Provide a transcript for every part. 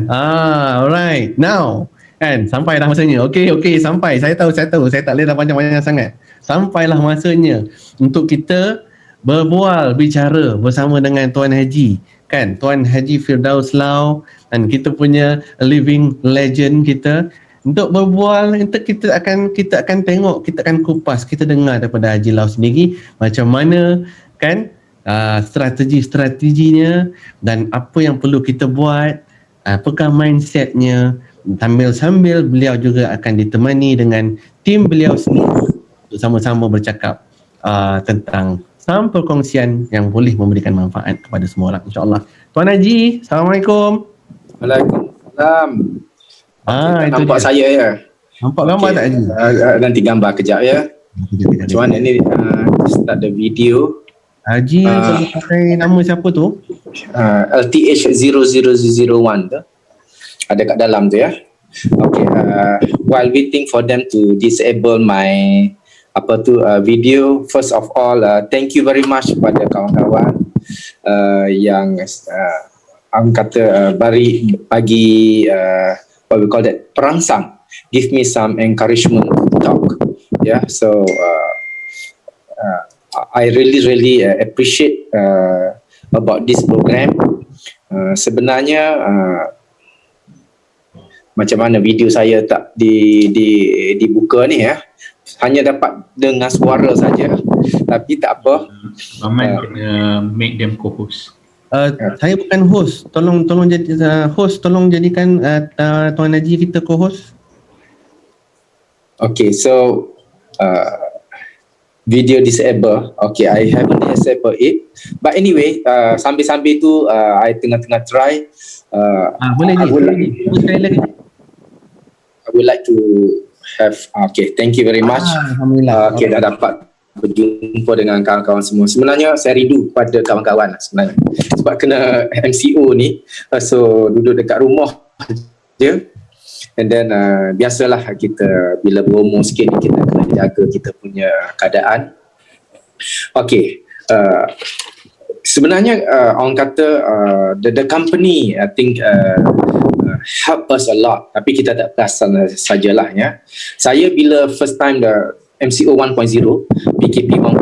Alright. Now, kan sampai dah masanya. Okey, sampai. Saya tahu. Saya tak boleh dah panjang-panjang sangat. Sampailah masanya untuk kita berbual, bicara bersama dengan Tuan Haji. Kan, Tuan Haji Firdaus Lau, dan kita punya living legend kita, untuk berbual. Kita akan tengok, kita akan kupas, kita dengar daripada Haji Lau sendiri macam mana kan strategi-strateginya dan apa yang perlu kita buat, apakah mindsetnya, sambil beliau juga akan ditemani dengan tim beliau sendiri untuk sama-sama bercakap tentang saham perkongsian yang boleh memberikan manfaat kepada semua orang, insyaAllah. Tuan Haji, Assalamualaikum. Waalaikumsalam. Itu nampak dia. saya ya? Nampak gambar tak Haji? Nanti gambar kejap ya. Macam mana ni start the video. Haji boleh pakai nama siapa tu? LTH0001 tu. Ada kat dalam tu ya. Okay, while waiting for them to disable my video, first of all thank you very much kepada kawan-kawan yang bagi what we call that, perangsang, give me some encouragement to talk. Yeah, so I really appreciate about this program. Sebenarnya macam mana video saya tak dibuka ni ya, hanya dapat dengar suara saja, tapi tak apa. Aman kena make them co-host. Saya bukan host. Tolong jadi host. Tolong jadikan Tuan Haji kita co-host. Okay, so video disable. Okay, I haven't disabled it. But anyway, sambil-sambil tu I tengah try. Boleh sekali lagi. I would like to have. Okay, thank you very much. Alhamdulillah. Okay, dah dapat berjumpa dengan kawan-kawan semua. Sebenarnya saya rindu pada kawan-kawan sebenarnya. Sebab kena MCO ni, so duduk dekat rumah je. And then biasalah kita bila berumur sikit ni, kita kena jaga kita punya keadaan. Okay, sebenarnya orang kata the company I think help us a lot, tapi kita tak perasan sajalah ya. Saya bila first time the MCO 1.0, PKP 1.0,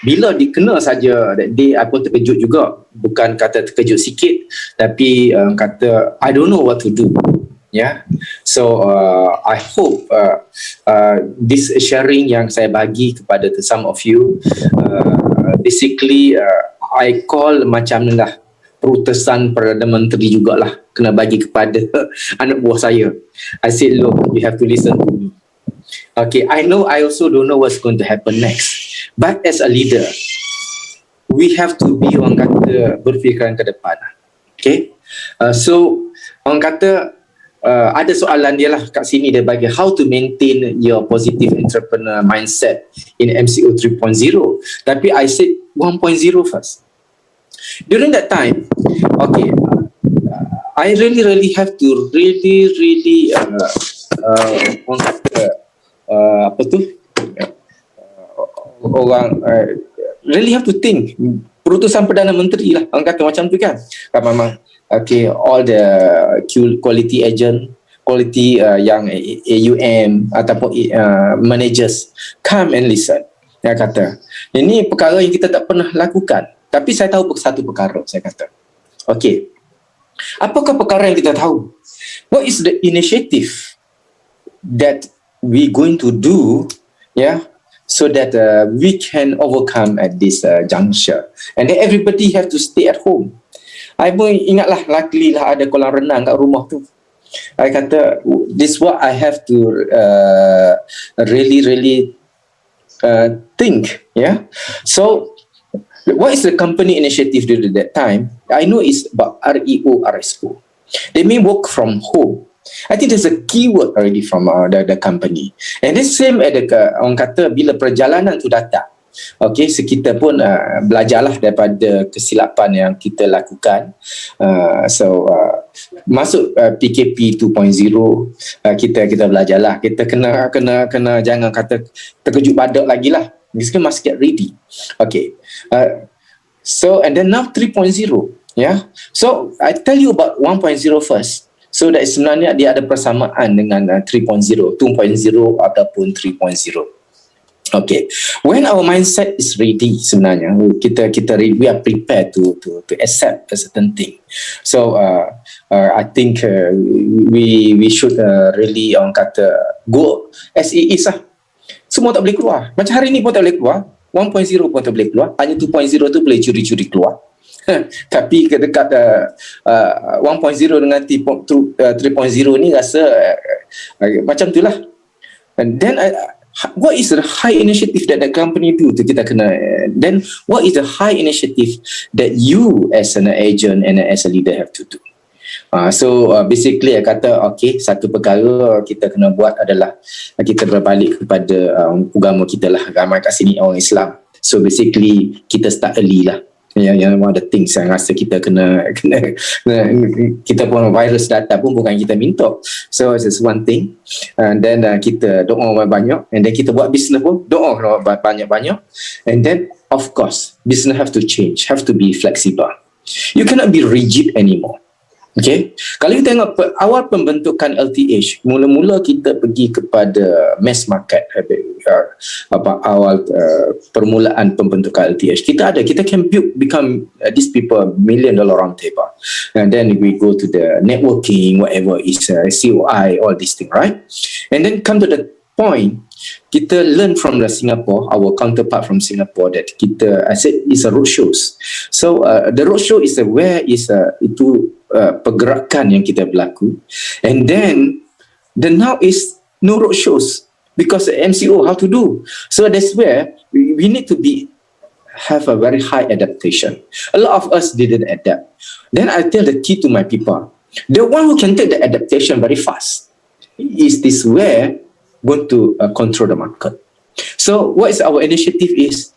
bila dikena saja that day, I pun terkejut juga. Bukan kata terkejut sikit, tapi kata I don't know what to do. Yeah, so I hope this sharing yang saya bagi kepada some of you, basically I call macam ni lah, perutusan Perdana Menteri jugalah, kena bagi kepada anak buah saya. I said, look, you have to listen to me. Okay, I know I also don't know what's going to happen next, but as a leader, we have to be, orang kata, berfikiran ke depan. Okay, so orang kata ada soalan dia lah kat sini, dia bagi how to maintain your positive entrepreneur mindset in MCO 3.0, tapi I said 1.0 first. During that time, okay, I really have to really orang kata really have to think. Perutusan Perdana Menteri lah, orang kata macam tu kan. Memang okay, all the quality agent, quality yang AUM ataupun managers come and listen. Dia kata, ini perkara yang kita tak pernah lakukan, tapi saya tahu satu perkara, saya kata. Okay, apakah perkara yang kita tahu? What is the initiative that we going to do, yeah, so that we can overcome at this juncture, and then everybody have to stay at home. I pun ingatlah, luckily lah ada kolam renang kat rumah tu. I kata, this what I have to really think, yeah. So what is the company initiative during that time? I know it's about REO, RSO. They may work from home. I think there's a keyword already from the company. And the same orang kata, bila perjalanan tu datang, okay, so kita pun belajarlah daripada kesilapan yang kita lakukan. Masuk PKP 2.0, kita belajarlah. Kita kena jangan kata terkejut badak lagi lah. Kita must get ready. Okay. So and then now 3.0. Yeah. So I tell you about 1.0 first. So that sebenarnya dia ada persamaan dengan 3.0, 2.0 ataupun 3.0. Okay, when our mindset is ready, sebenarnya kita ready, we are prepared to accept a certain thing. So I think we should really orang kata go as it is lah. Semua tak boleh keluar. Macam hari ni pun tak boleh keluar. 1.0 pun tak boleh keluar. Hanya 2.0 tu boleh curi-curi keluar. Tapi dekat 1.0 dengan 3.0 ni rasa macam tu lah. And then what is the high initiative that the company do to kita kena, then what is the high initiative that you as an agent and as a leader have to do? So basically saya kata okay, satu perkara kita kena buat adalah kita berbalik kepada agama kita lah, agama kat sini orang Islam. So basically kita start early lah. Yang one of the things yang rasa kita kena kita pun virus datang pun bukan kita minta. So it's one thing. And then kita doa banyak, and then kita buat business pun doa banyak-banyak. And then of course business have to change, have to be flexible. You cannot be rigid anymore. Okay, kalau kita tengok awal pembentukan LTH, mula-mula kita pergi kepada mass market, awal permulaan pembentukan LTH, kita can become these people $1 million round table, and then we go to the networking, whatever is COI, all these things, right? And then come to the point, kita learn from the Singapore, our counterpart from Singapore, that I said it's a roadshows. So the roadshow is where is itu pergerakan yang kita berlaku, and then now is no roadshows because MCO how to do. So that's where we need to have a very high adaptation. A lot of us didn't adapt. Then I tell the key to my people, the one who can take the adaptation very fast is this where going to control the market. So what is our initiative is,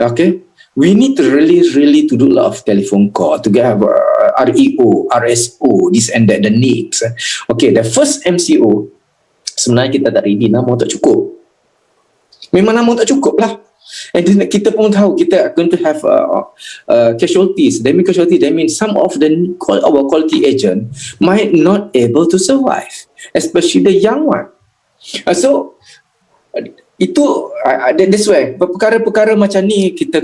okay, we need to really to do a lot of telephone call to get REO, RSO, this and that, the needs. Okay, the first MCO sebenarnya kita tak ready, nama tak cukup. Memang nama tak cukup lah. And then kita pun tahu kita going to have casualties. That means some of our quality agent might not able to survive, especially the young one. So itu that's why perkara-perkara macam ni kita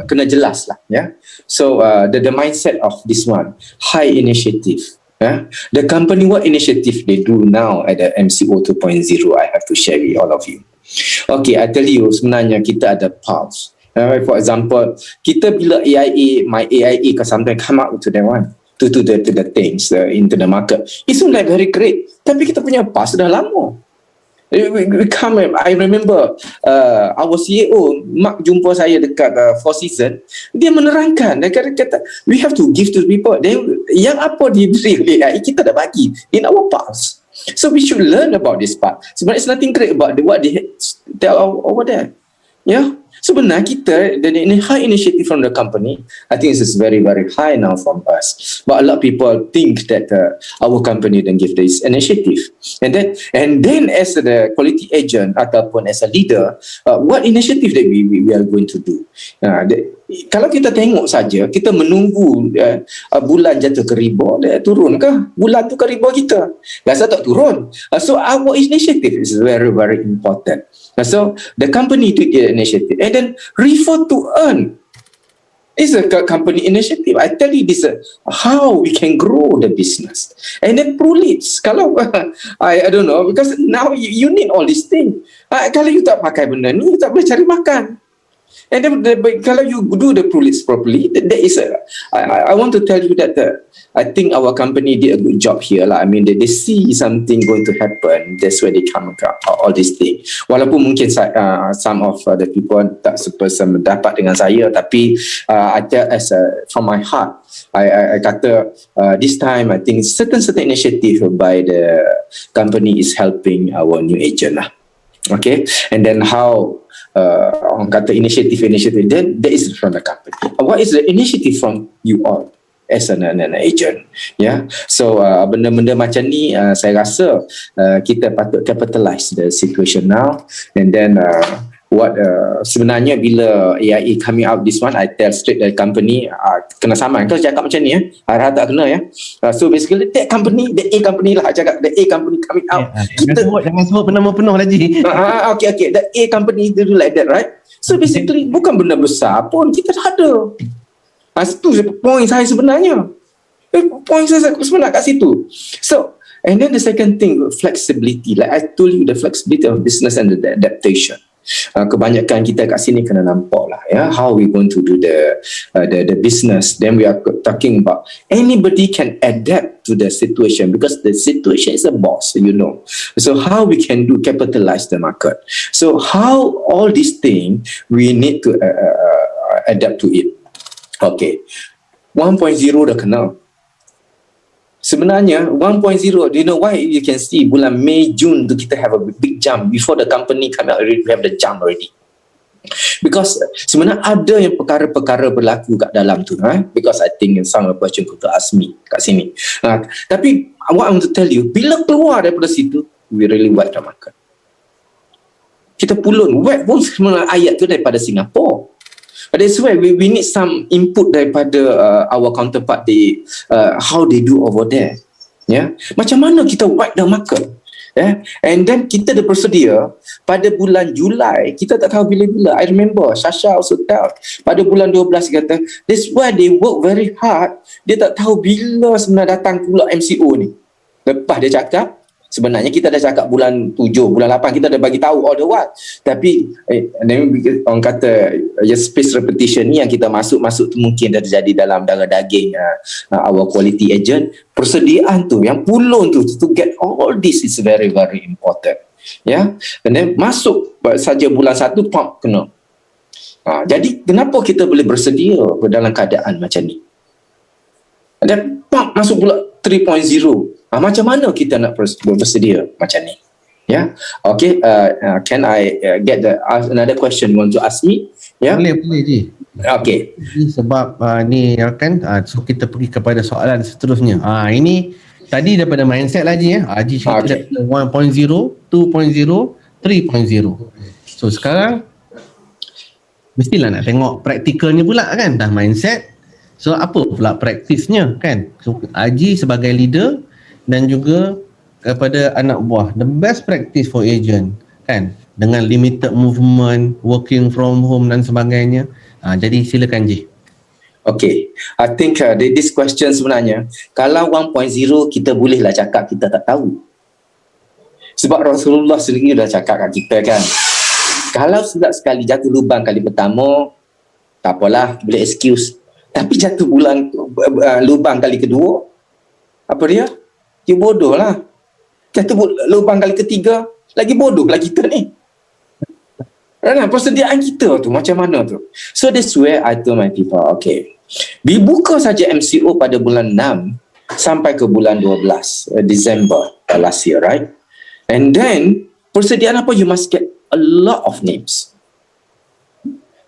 kena jelas lah, ya. So the mindset of this one, high initiative, yeah? The company what initiative they do now at the MCO 2.0, I have to share with all of you. Okay, I tell you, sebenarnya kita ada pulse. For example, kita bila my AIA sometimes come up to that one, to the things into the market, it's like very great, tapi kita punya pulse dah lama. We come, I remember our CEO Mark jumpa saya dekat Four Seasons, dia menerangkan, dia kata we have to give to people. Then yang apa diberi oleh kita dah bagi in our pulse. So we should learn about this part. Sebenarnya it's nothing great about what they tell over there. Yeah. Sebenarnya kita, the high initiative from the company, I think this is very, very high now from us. But a lot of people think that our company then give this initiative. And then as the quality agent ataupun as a leader, what initiative that we are going to do? Kalau kita tengok saja, kita menunggu bulan jatuh ke riba, dia turun ke? Bulan tu ke riba kita? Rasa tak turun. So our initiative is very, very important. So the company took the initiative and then refer to earn. It's a company initiative. I tell you this, how we can grow the business. And then ProLeads. Kalau I don't know, because now you need all these things. Kalau you tak pakai benda ni, you tak boleh cari makan. And then kalau you do the ProLeads properly, that is I want to tell you that I think our company did a good job here lah. I mean, they see something going to happen. That's where they come across all these things. Walaupun mungkin some of the people tak sependapat dengan saya, tapi I tell from my heart, I kata this time I think certain initiative by the company is helping our new agent lah. Okay, and then how orang kata initiative, then that is from the company. What is the initiative from you all as an agent? Yeah, so benda-benda macam ni saya rasa kita patut capitalize the situation now, and then sebenarnya bila AIA coming out this one, I tell straight the company kena saman. Kau cakap macam ni harap tak kena so basically that company, the A company lah cakap, the A company coming out. Jangan sebut penama penuh lagi. Okay, the A company do like that, right? So basically bukan benda besar pun, kita dah ada. Itu point saya sebenarnya. Point saya sebenarnya kat situ. So, and then the second thing, flexibility. Like I told you, the flexibility of business and the adaptation. Kebanyakan kita kat sini kena nampak lah how we going to do the business. Then we are talking about anybody can adapt to the situation because the situation is a boss, so how we can do capitalize the market. So how all these things we need to adapt to it. Okay, 1.0 dah kenal. Sebenarnya 1.0, do you know why you can see bulan Mei, Jun tu kita have a big jump before the company come out already, we have the jump already. Because sebenarnya ada yang perkara-perkara berlaku kat dalam tu because I think some of the question could ask me kat sini. Tapi what I want to tell you, bila keluar daripada situ, we really whack the market. Kita pulun, whack pun sebenarnya ayat tu daripada Singapore. That's why we need some input daripada our counterpart, how they do over there. Macam mana kita wipe the market. And then kita dah bersedia pada bulan Julai, kita tak tahu bila-bila. I remember Sasha also tell pada bulan 12 kata, that's why they work very hard. Dia tak tahu bila sebenarnya datang pula MCO ni. Lepas dia cakap, sebenarnya kita dah cakap bulan 7, bulan 8 kita dah bagi tahu all the while. Tapi orang kata space repetition ni yang kita masuk tu mungkin dah terjadi dalam darah daging our quality agent. Persediaan tu yang pulun tu to get all this is very very important. And then masuk saja bulan 1 pump kena. Jadi kenapa kita boleh bersedia dalam keadaan macam ni? Dan pump masuk pula 3.0. Macam mana kita nak bersedia macam ni? Okay, can I get another question you want to ask me? Boleh Ji. Okay. Sebab ni kan, so kita pergi kepada soalan seterusnya. Ini tadi daripada mindset lah Ji. Ji cerita daripada 1.0, 2.0, 3.0. So sekarang mestilah nak tengok praktikalnya pula kan, dah mindset. So apa pula praktisnya kan? So Haji sebagai leader dan juga kepada anak buah, the best practice for agent kan, dengan limited movement, working from home dan sebagainya. Jadi silakan Ji. Okay, I think this question sebenarnya, kalau 1.0 kita bolehlah cakap kita tak tahu. Sebab Rasulullah sendiri dah cakap kat kita kan, kalau sudah sekali jatuh lubang kali pertama, tak apalah, boleh excuse. Tapi jatuh lubang kali kedua, apa dia? Dia bodoh lah. Jatuh lubang kali ketiga, lagi bodoh lah kita ni. Persediaan kita tu macam mana tu? So that's where I told my people, okay, dibuka saja MCO pada bulan 6 sampai ke bulan 12 December last year, right? And then persediaan apa? You must get a lot of names.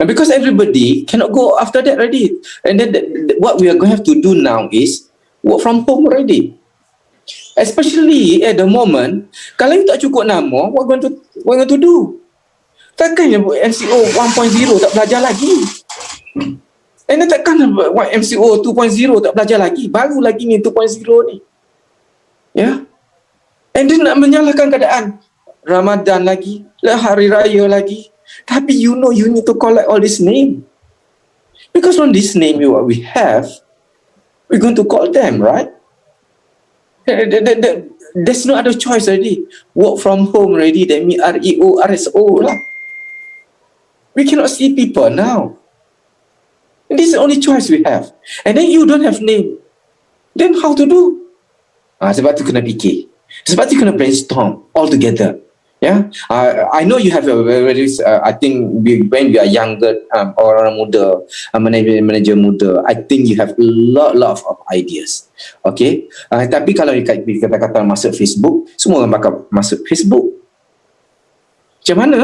And because everybody cannot go after that already. And then what we are going to have to do now is work from home already. Especially at the moment, kalau you tak cukup nama, what going to do? Takkan MCO 1.0 tak belajar lagi? And takkan MCO 2.0 tak belajar lagi? Baru lagi ni 2.0 ni. And then nak menyalahkan keadaan. Ramadan lagi, hari raya lagi. Tapi you need to collect all this name. Because from this name what we have, we're going to call them, right? There's no other choice already. Work from home already, that means REO, RSO lah. We cannot see people now. And this is the only choice we have. And then you don't have name. Then how to do? Sebab tu kena fikir. Sebab tu kena brainstorm all together. I know you have a very, I think when you are younger, orang muda, manager muda, I think you have a lot of ideas. Okay, tapi kalau kata-kata masuk Facebook, semua orang bakal masuk Facebook. Macam mana?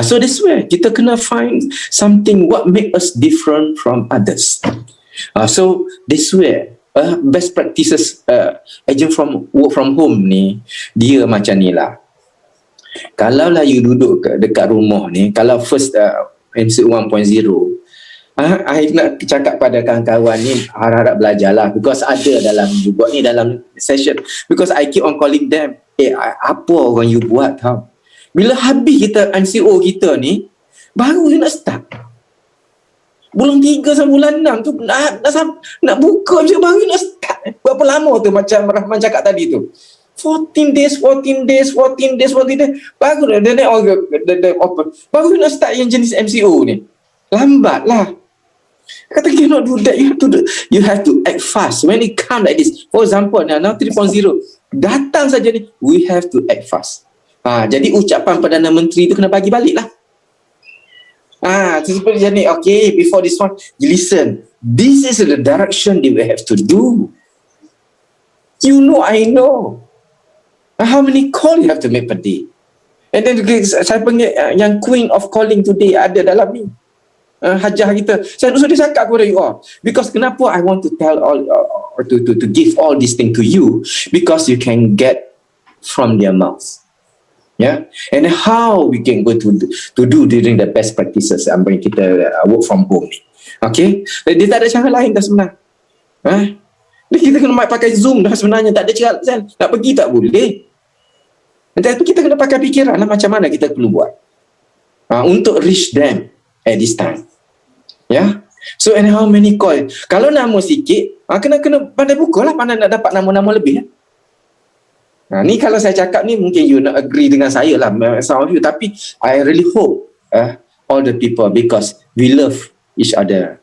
So this way kita kena find something what make us different from others. So this way best practices agent from work from home ni dia macam ni lah. Kalaulah you duduk dekat rumah ni, kalau first MCO 1.0, I nak cakap pada kawan-kawan ni, harap-harap belajarlah, because ada dalam you buat ni dalam session, because I keep on calling them, apa orang you buat tau. Bila habis kita MCO kita ni, baru you nak start. Bulan 3 sampai bulan 6 tu nak buka macam baru you nak start. Berapa lama tu macam Rahman cakap tadi tu? 14 days. Baru baru you nak start yang jenis MCO ni. Lambat lah. Kata you not do that, you have to act fast. When it come like this, for example now 3.0 datang saja ni, we have to act fast. Jadi ucapan Perdana Menteri tu kena bagi balik lah. Seperti ni, okay, before this one, you listen. This is the direction that we have to do. You know, I know. How many call you have to make per day? And then saya panggil yang queen of calling today ada dalam ni. Hajah kita. Saya sudah cakap kepada you all. Because kenapa I want to tell all, to give all this thing to you? Because you can get from their mouths. Yeah, and how we can go to do during the best practices when kita work from home ni. Okay, dia tak ada cara lain dah sebenarnya. Kita kena pakai Zoom dah sebenarnya, tak ada cara kan? Nak pergi tak boleh. Tapi kita kena pakai fikiran lah macam mana kita perlu buat untuk reach them at this time. Yeah. So and how many call? Kalau nama sikit, kena pandai buka lah, pandai nak dapat nama-nama lebih. Ni kalau saya cakap ni mungkin you not agree dengan saya lah, some of you, tapi I really hope all the people, because we love each other.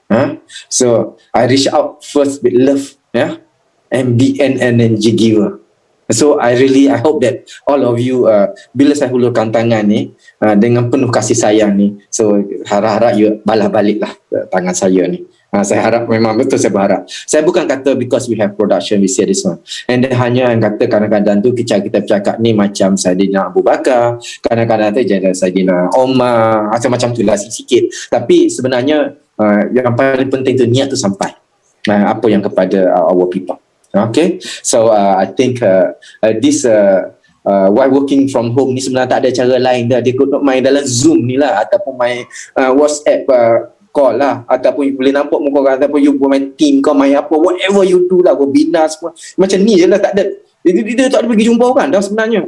So I reach out first with love, and be an energy giver. So I hope that all of you, bila saya hulurkan tangan ni dengan penuh kasih sayang ni, so harap-harap you balas balik lah tangan saya ni. Saya harap, memang betul saya berharap. Saya bukan kata because we have production we say this one. And then hanya yang kata kadang-kadang tu kita bercakap ni macam Saidina Abu Bakar, kadang-kadang tu jadi Saidina Omar, macam-macam tu lah sikit. Tapi sebenarnya yang paling penting tu niat tu sampai. Apa yang kepada our people. Okay, so I think this while working from home ni sebenarnya tak ada cara lain dah. Dia kena main dalam Zoom ni lah, ataupun main WhatsApp call lah, ataupun you boleh nampak muka orang, ataupun you main team kau, main apa, whatever you do lah, webinar semua macam ni je lah. Tak ada, dia tak ada pergi jumpa orang dah sebenarnya.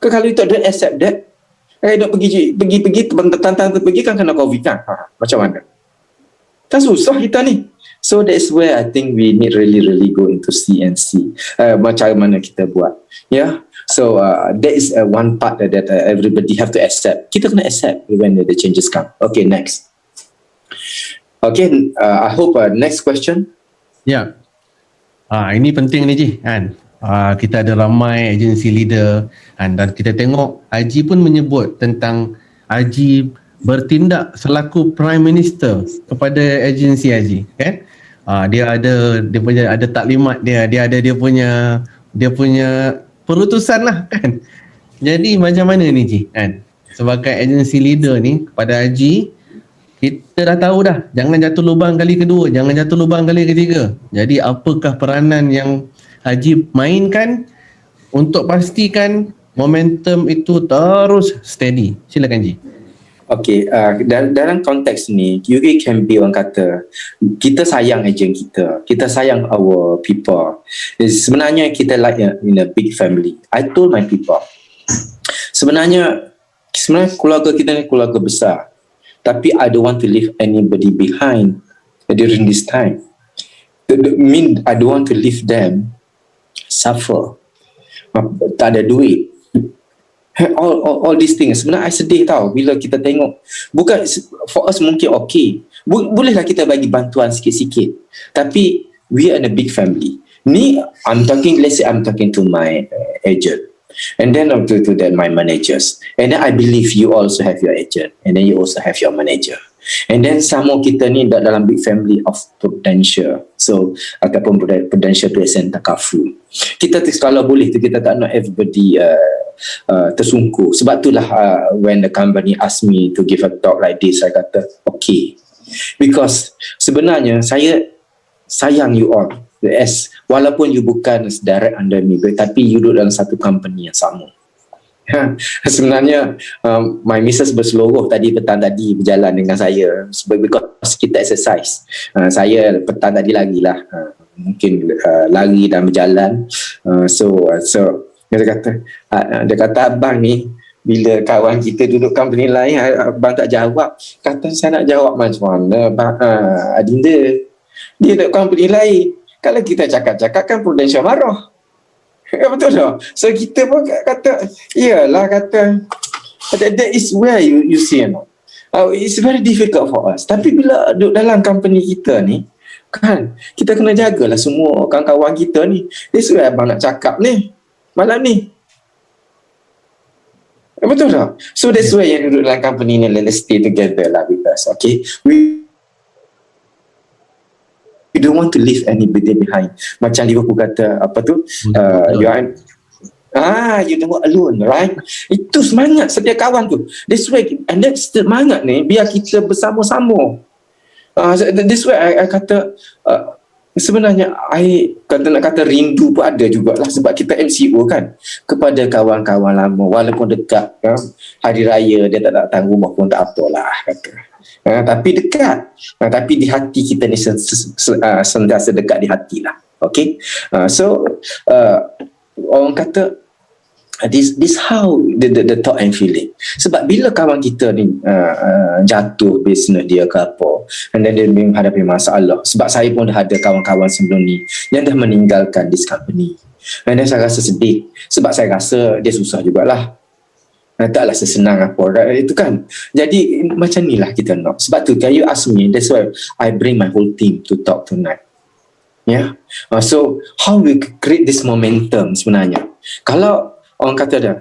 Kalau you tak ada accept that, nak pergi tentang pergi kan kena COVID kan, macam mana? Tak susah kita ni. So that's where I think we need really go into CNC, macam mana kita buat. Yeah. So that is one part that everybody have to accept. Kita kena accept when the changes come. Okay, next. Okay, I hope next question. Ya. Ini penting ni Ji kan. Kita ada ramai agensi leader kan, dan kita tengok Haji pun menyebut tentang Haji bertindak selaku Prime Minister kepada agensi Haji kan. Dia ada taklimat dia ada dia punya perutusan lah kan. Jadi macam mana ni Ji kan, sebagai agensi leader ni kepada Haji, kita dah tahu dah, jangan jatuh lubang kali kedua, jangan jatuh lubang kali ketiga. Jadi apakah peranan yang Haji mainkan untuk pastikan momentum itu terus steady? Silakan Ji. Okay, dalam konteks ni, you can be orang kata, kita sayang ejen kita sayang our people. Sebenarnya kita like in a big family. I told my people, sebenarnya keluarga kita ni keluarga besar. Tapi I don't want to leave anybody behind during this time. I don't want to leave them suffer. Tak ada duit. All these things. Sebenarnya I sedih tau bila kita tengok. Bukan for us mungkin okay. Bolehlah kita bagi bantuan sikit-sikit. Tapi we are in a big family. Ni let's say I'm talking to my agent. And then to that my managers, and then I believe you also have your agent, and then you also have your manager, and then sama kita ni dalam big family of Prudential, so ataupun Prudential PSN Takaful. Kita kalau boleh tu kita tak nak everybody tersungkur. Sebab itulah when the company ask me to give a talk like this, saya kata okay, because sebenarnya saya sayang you all. Walaupun you bukan direct under me, tapi you duduk dalam satu company yang sama. Sebenarnya my missus berseluruh tadi petang tadi berjalan dengan saya because kita exercise. Saya petang tadi lagi lah, mungkin lari dan berjalan. So dia kata abang ni bila kawan kita duduk company lain, abang tak jawab. Kata saya nak jawab macam mana Adinda, dia duduk company lain. Kalau kita cakap-cakap kan Prudential marah. Betul tak? So kita pun kata, iyalah kata, that is where you see, it's very difficult for us. Tapi bila duduk dalam company kita ni, kan, kita kena jagalah semua kawan-kawan kita ni. That's where abang nak cakap ni malam ni. Betul tak? So that's why yang duduk dalam company ni, let's stay together lah with us, okay? We don't want to leave anybody behind. Macam Liverpool kata, apa tu? You don't walk alone, right? Itu semangat setiap kawan tu. That's why, and that semangat ni, biar kita bersama-sama. That's why I kata, sebenarnya I nak kata rindu pun ada jugalah, sebab kita MCO kan, kepada kawan-kawan lama, walaupun dekat hari raya dia tak datang rumah pun tak apalah kata. Tapi dekat, tapi di hati kita ni sentiasa dekat di hati lah. Okay, so orang kata this how the thought and feeling. Sebab bila kawan kita ni jatuh bisnes dia ke apa, and then dia menghadapi masalah, sebab saya pun dah ada kawan-kawan sebelum ni yang dah meninggalkan this company, and then saya rasa sedih, sebab saya rasa dia susah jugalah. Taklah sesenang apa itu kan. Jadi macam ni lah kita nak. Sebab tu can you ask me, that's why I bring my whole team to talk tonight. Yeah. So how we create this momentum sebenarnya. Kalau orang kata dah,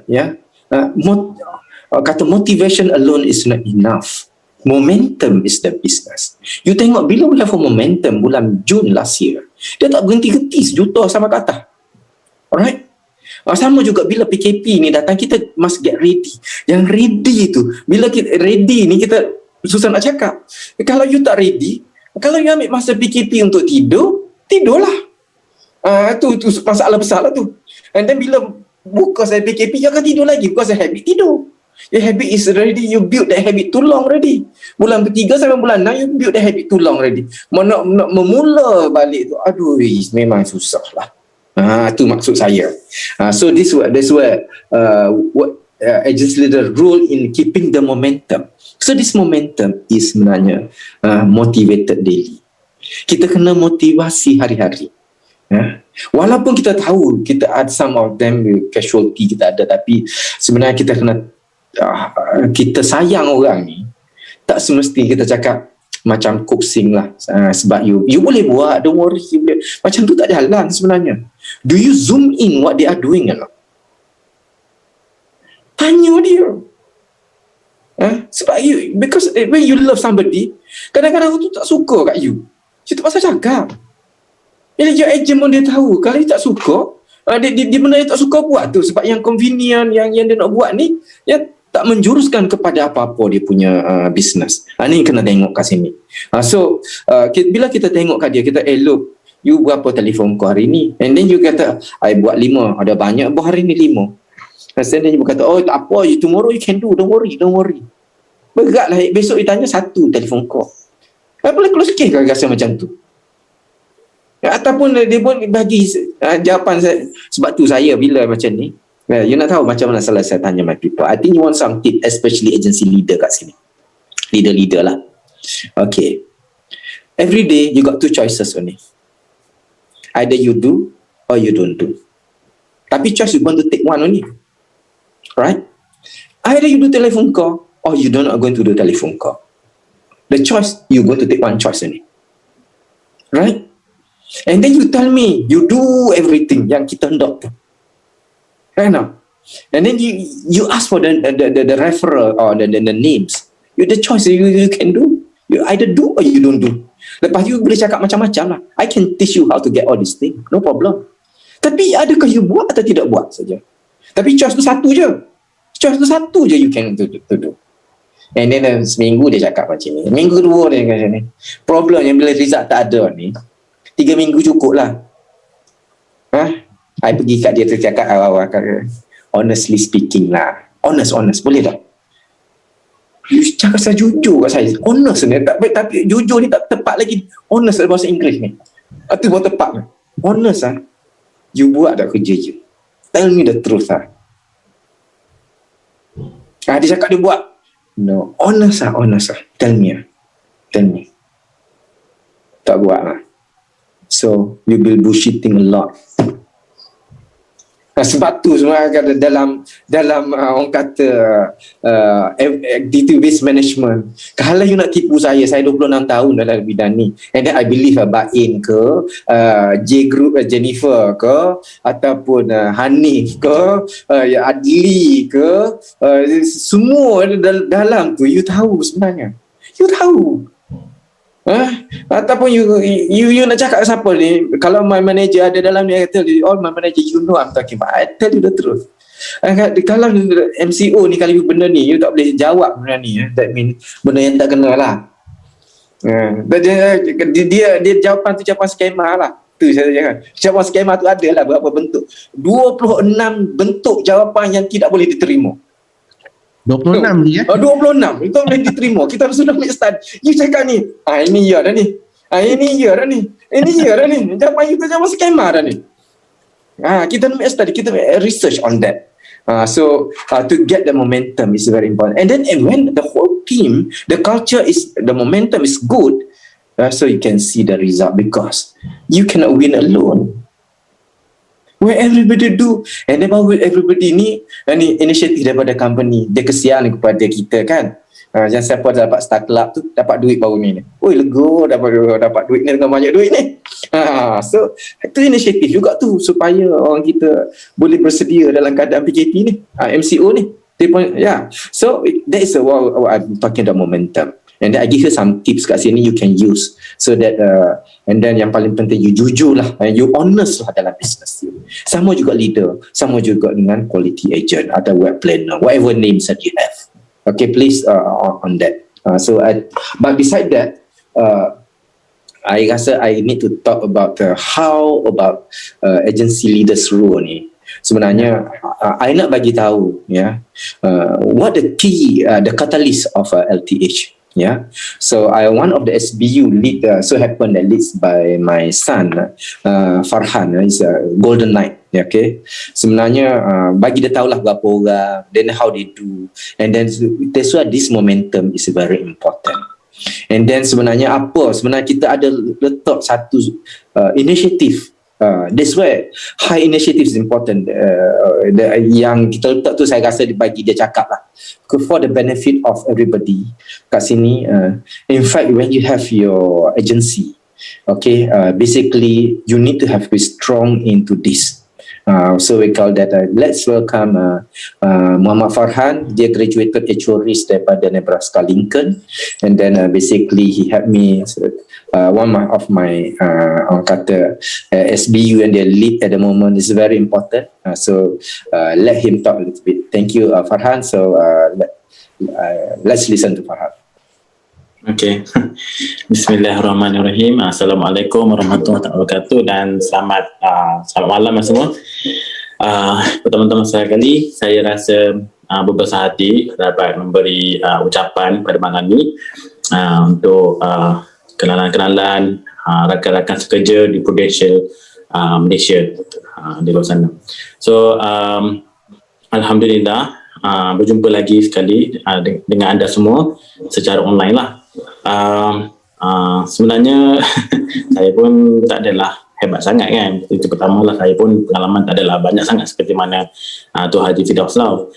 kata motivation alone is not enough. Momentum is the business. You tengok bila we have a momentum bulan June last year, dia tak berhenti-henti sejuta sama kata. Alright. Sama juga bila PKP ni datang, kita must get ready. Yang ready tu, bila kita ready ni, kita susah nak cakap. Kalau you tak ready, kalau you ambil masa PKP untuk tidur, tidurlah. Tu masalah besar lah tu. And then bila buka saya PKP, you akan tidur lagi because habit tidur. Your habit is already, you build that habit too long already. Bulan ketiga sampai bulan 6, you build that habit too long already. Nak memula balik tu, aduh, memang susah lah. Tu maksud saya. So that's where what agency leader role in keeping the momentum. So this momentum is sebenarnya motivated daily. Kita kena motivasi hari-hari. Walaupun kita tahu kita ada some of them casualty kita ada, tapi sebenarnya kita kena kita sayang orang ni. Tak semesti kita cakap macam coaxing lah, sebab you boleh buat, don't worry, macam tu tak jalan sebenarnya. Do you zoom in what they are doing or not? Tanya dia. Sebab because when you love somebody, kadang-kadang orang tu tak suka kat you terpaksa cakap. Jadi your agent pun dia tahu, kalau dia tak suka, dia benda dia tak suka buat tu, sebab yang convenient, yang dia nak buat ni, tak menjuruskan kepada apa-apa dia punya bisnes. Ni kena tengok kat sini. So bila kita tengok kat dia, kita look, you berapa telefon kau hari ni? And then you kata, I buat 5, ada banyak buat hari ni 5. And then you kata, oh tak apa, tomorrow you can do, don't worry. Berat lah, besok ditanya 1 telefon kau. Boleh close case kalau rasa macam tu. Ataupun dia pun bagi jawapan saya. Sebab tu saya bila macam ni, you nak tahu macam mana salah saya tanya my people. I think you want some tip, especially agency leader kat sini. Leader lah. Okay. Every day you got 2 choices only. Either you do or you don't do. Tapi choice you want to take one only. Right? Either you do telephone call or you don't going to do telephone call. The choice, you going to take one choice only. Right? And then you tell me, you do everything yang kita hendak tu. Right now? And then you ask for the referral or the names. The choice you can do. You either do or you don't do. Lepas you boleh cakap macam-macam lah. I can teach you how to get all these things. No problem. Tapi adakah you buat atau tidak buat saja? Tapi choice tu satu je. Choice tu satu je you can do. And then seminggu dia cakap macam ni. Minggu kedua dia cakap macam ni. Problem yang bila result tak ada ni, 3 minggu cukup lah. I pergi kat dia tu cakap awal-awal, honestly speaking lah. Honest, boleh tak? You cakap saya jujur kat saya. Honest ni, tapi jujur ni tak tepat lagi. Honest dalam bahasa Inggeris ni. Itu baru tepat ni. Honest lah. You buat tak kerja you? Tell me the truth lah. Dia cakap dia buat. No, honest lah. Tell me. Tak buat lah. So, you will bullshitting a lot. Sebab tu semua dalam orang kata activity based management, kalau you nak tipu saya 26 tahun dalam bidang ni, and then I believe Bain ke J Group, Jennifer ke, ataupun Hanif ke, Adli ke, semua dalam tu you tahu sebenarnya. You tahu. Ataupun you nak cakap siapa ni, kalau my manager ada dalam ni, I tell you, all my manager, you know I'm talking about, I tell you the truth. Kalau MCO ni, kalau you benda ni you tak boleh jawab benda ni, that mean benda yang tak kena lah. Dia jawapan tu jawapan skema lah. Tu saya cakap, jawapan skema tu ada lah berapa bentuk, 26 bentuk jawapan yang tidak boleh diterima. 26 ni 26 itu boleh diterima. Kita sudah make start. You cakap ni, ini ya dah ni. Ini ya dah ni. Jawapan you tu jawapan skema dah ni. Kita make study, kita make research on that. So to get the momentum is very important. And then when the whole team, the culture is, the momentum is good, so you can see the result, because you cannot win alone. Where everybody do, and then everybody ni inisiatif daripada company, dia kesian kepada kita kan. Jangan siapa dapat Star Club tu dapat duit baru ni. Oi, lega dapat duit ni dengan banyak duit ni. So itu inisiatif juga tu supaya orang kita boleh bersedia dalam keadaan PKP ni, MCO ni. So that is what I'm talking about, momentum. And then I give you some tips kat sini you can use, so that and then yang paling penting, you jujur lah, you honest lah dalam business you. Sama juga leader, sama juga dengan quality agent atau web planner, whatever names that you have. Okay, please on that. But beside that, I rasa I need to talk about how about agency leaders role ni. Sebenarnya I nak bagi tahu what the key, the catalyst of LTH. So one of the SBU lead, so happen that leads by my son Farhan, is a Golden Knight. Okay, sebenarnya bagi dia tahulah berapa orang, then how they do, and then that's why this momentum is very important. And then sebenarnya kita ada letak satu inisiatif. That's why high initiative is important. Yang kita letak tu, saya rasa bagi dia cakap lah, for the benefit of everybody kat sini. In fact, when you have your agency, okay, basically you need to have be strong into this. So we call that, let's welcome Muhammad Farhan. Dia graduated HORIS daripada Nebraska Lincoln, and then basically he helped me, one of my orang kata SBU, and their lead at the moment is very important. So let him talk a little bit. Thank you, Farhan. So let's listen to Farhan. Okay. Bismillahirrahmanirrahim. Assalamualaikum warahmatullahi wabarakatuh, dan selamat malam semua. Pertama-tama sekali saya rasa berbesar hati dapat memberi ucapan pada malam ini untuk kenalan-kenalan rakan-rakan sekerja di Prudential Malaysia di luar sana. So alhamdulillah berjumpa lagi sekali dengan anda semua secara online lah. Sebenarnya saya pun tak adalah hebat sangat kan. Itu pertama lah, saya pun pengalaman tak adalah banyak sangat seperti mana Tuan Haji Firdaus Lau.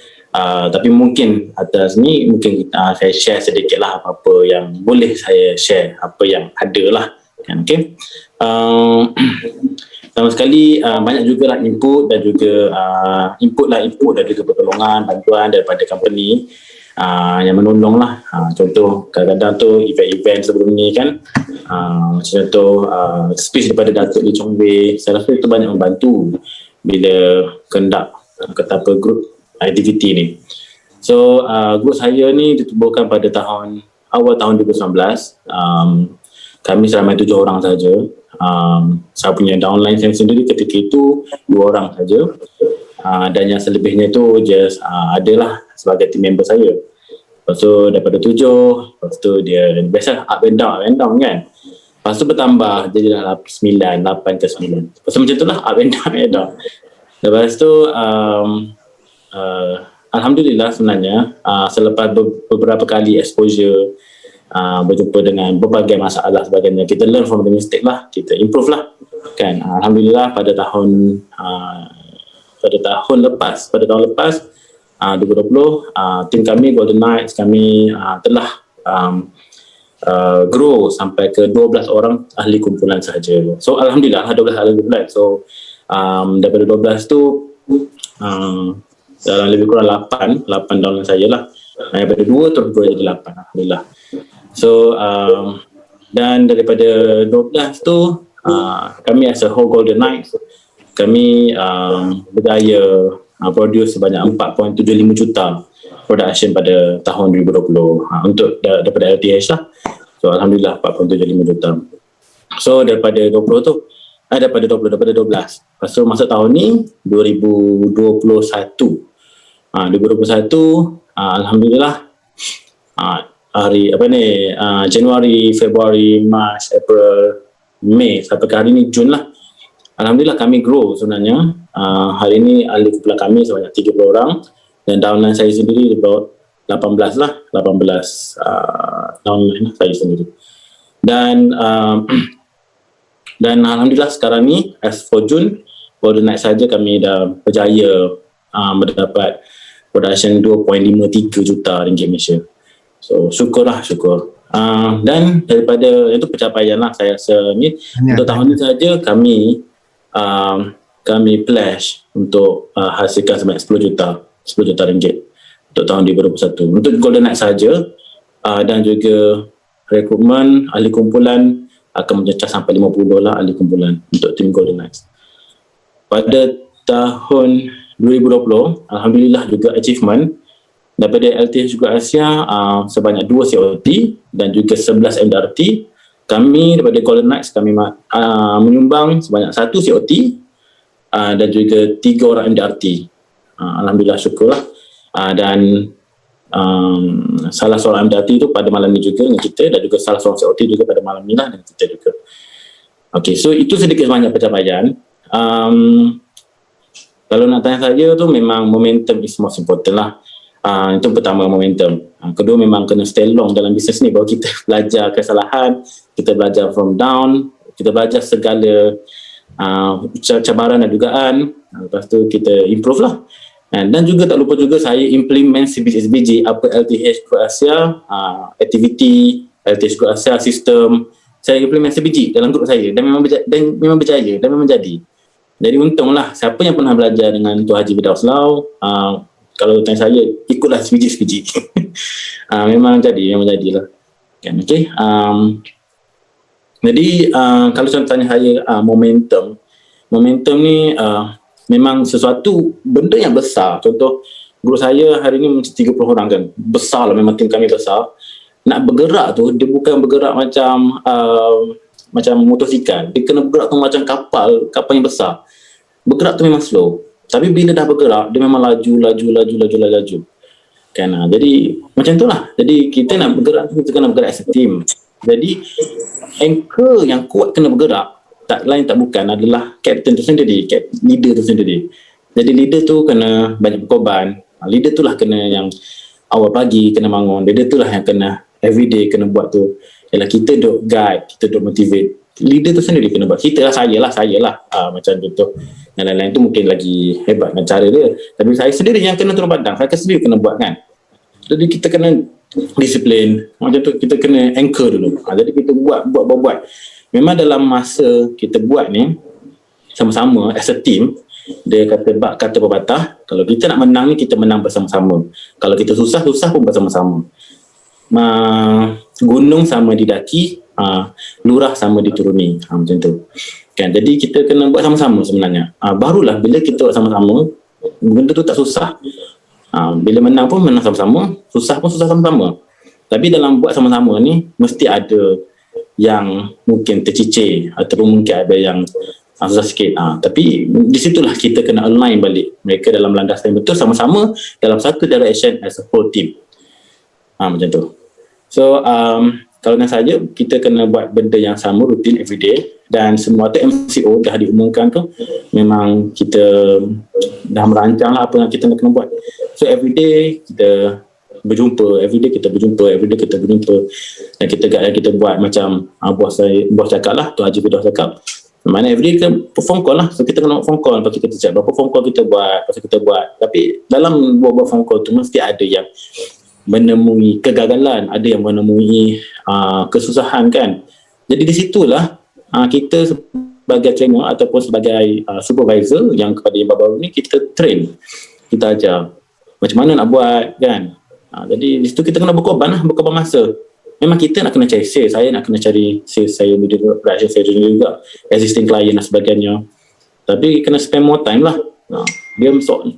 Tapi mungkin atas ni mungkin saya share sedikit lah apa-apa yang boleh saya share, apa yang ada lah kan. Okay. Sama sekali banyak jugalah input dan juga input dan juga pertolongan, bantuan daripada company yang menolong lah. Contoh kadang-kadang tu event-event sebelum ni kan, contoh speech daripada Datuk Lee Chong Wei, saya rasa itu banyak membantu bila conduct kata apa group activity ni. So group saya ni ditubuhkan pada awal tahun 2019. Kami seramai 7 orang saja. Saya punya downline saya sendiri ketika itu 2 orang saja. Dan yang selebihnya tu just adalah sebagai team member saya. Lepas tu daripada 7, lepas tu dia biasa up and down kan. Lepas tu bertambah jadi dah 9, 8 ke 9. Lepas tu macam tu lah, up and down. Lepas tu Alhamdulillah sebenarnya selepas beberapa kali exposure, berjumpa dengan berbagai masalah sebagainya, kita learn from the mistake lah, kita improve lah kan. Alhamdulillah pada tahun lepas 2020, tim kami Golden Knights kami telah grow sampai ke 12 orang ahli kumpulan sahaja. So Alhamdulillah 12 ahli kumpulan. So daripada 12 tu dalam lebih kurang 8 downline saya lah. Daripada 2 terus grow jadi 8, Alhamdulillah. So dan daripada 12 tu kami as a whole Golden Knights kami berjaya produce sebanyak 4.75 juta production pada tahun 2020 untuk daripada LTH lah. So Alhamdulillah 4.75 juta. So daripada 12. Lepas tu masuk tahun ni 2021. 2021 Alhamdulillah hari Januari, Februari, Mac, April, Mei sampai ke hari ni Jun lah. Alhamdulillah kami grow sebenarnya. Hari ni ahli kumpulan kami sebanyak 30 orang dan downline saya sendiri about 18 downline saya sendiri. Dan Alhamdulillah sekarang ni as for Jun, Golden Knights saja kami dah berjaya mendapat production 2.53 juta ringgit Malaysia. So syukur. Dan daripada itu pencapaian lah saya rasa ni. Untuk tahun ni saja kami pledge untuk hasilkan sebanyak 10 juta ringgit untuk tahun 2021 untuk Golden Knights saja, dan juga rekrutmen ahli kumpulan akan mencecah sampai 50 lah ahli kumpulan untuk tim Golden Knights. Pada tahun 2020 Alhamdulillah juga achievement daripada LTH juga Asia sebanyak 2 COT dan juga 11 MDRT. Kami daripada Golden Knights kami menyumbang sebanyak 1 COT dan juga 3 orang MDRT. Alhamdulillah syukurlah. Dan salah seorang MDRT itu pada malam ni juga dengan kita dan juga salah seorang COT juga pada malam ni lah dengan kita juga. Okay, so itu sedikit banyak pencapaian. Kalau nak tanya saya tu memang momentum is most important lah. Itu pertama momentum. Kedua memang kena stay long dalam bisnes ni bahawa kita belajar kesalahan, kita belajar from down, kita belajar segala cabaran dan dugaan. Lepas tu kita improve lah. Dan juga tak lupa juga saya implement CBG apa LTH Group Asia activity, LTH Group Asia sistem. Saya implement CBG dalam grup saya dan memang berjaya dan memang jadi. Jadi untunglah siapa yang pernah belajar dengan Tuan Haji Firdaus Lau, kalau tanya saya ikutlah CBG. Memang jadilah kan. Okay. Jadi kalau contoh tanya saya momentum ni memang sesuatu benda yang besar. Contoh grup saya hari ni macam 30 orang kan, besar lah, memang tim kami besar. Nak bergerak tu dia bukan bergerak macam motosikal, dia kena bergerak tu macam kapal yang besar. Bergerak tu memang slow, tapi bila dah bergerak dia memang laju kan. Jadi macam itulah. Jadi kita nak bergerak tu kita kena bergerak as a team. Jadi anchor yang kuat kena bergerak, tak lain tak bukan adalah captain tu sendiri, leader tu sendiri. Jadi leader tu kena banyak berkorban. Leader tu lah kena yang awal pagi kena bangun, leader tu lah yang kena everyday kena buat tu. Ialah kita duk guide, kita duk motivate. Leader tu sendiri kena buat. Saya lah macam contoh. Yang lain-lain tu mungkin lagi hebat dengan cara dia, tapi saya sendiri yang kena turun padang, saya sendiri kena buat kan. Jadi kita kena disiplin macam tu, kita kena anchor dulu. Jadi kita buat. Memang dalam masa kita buat ni sama-sama as a team, dia kata pepatah, kalau kita nak menang ni kita menang bersama-sama, kalau kita susah pun bersama-sama. Gunung sama didaki, lurah sama dituruni, macam tu kan. Jadi kita kena buat sama-sama sebenarnya. Barulah bila kita buat sama-sama benda tu tak susah. Bila menang pun menang sama-sama, susah pun susah sama-sama. Tapi dalam buat sama-sama ni mesti ada yang mungkin tercicir ataupun mungkin ada yang susah sikit. Tapi di situlah kita kena align balik mereka dalam landasan yang betul, sama-sama dalam satu direction as a whole team. Macam tu. So kalau nak saja kita kena buat benda yang sama rutin everyday, dan semua tu MCO dah diumumkan tu memang kita dah merancang lah apa yang kita nak kena buat. So everyday kita berjumpa, everyday kita berjumpa, dan kita buat macam bos cakap lah, Tu Haji Firdaus cakap, mana everyday kita phone call lah. So kita kena buat phone call, lepas tu kita check berapa phone call kita buat, lepas tu kita buat. Tapi dalam buat phone call tu mesti ada yang menemui kegagalan, ada yang menemui kesusahan kan. Jadi di situlah kita sebagai trainer ataupun sebagai supervisor yang kepada yang baru ni, kita train, kita ajar macam mana nak buat kan. Jadi di situ kita kena berkorban masa. Memang kita nak kena cari sales, saya nak kena cari sales, saya leader production saya juga, existing client dan sebagainya. Tapi kena spend more time lah. Dia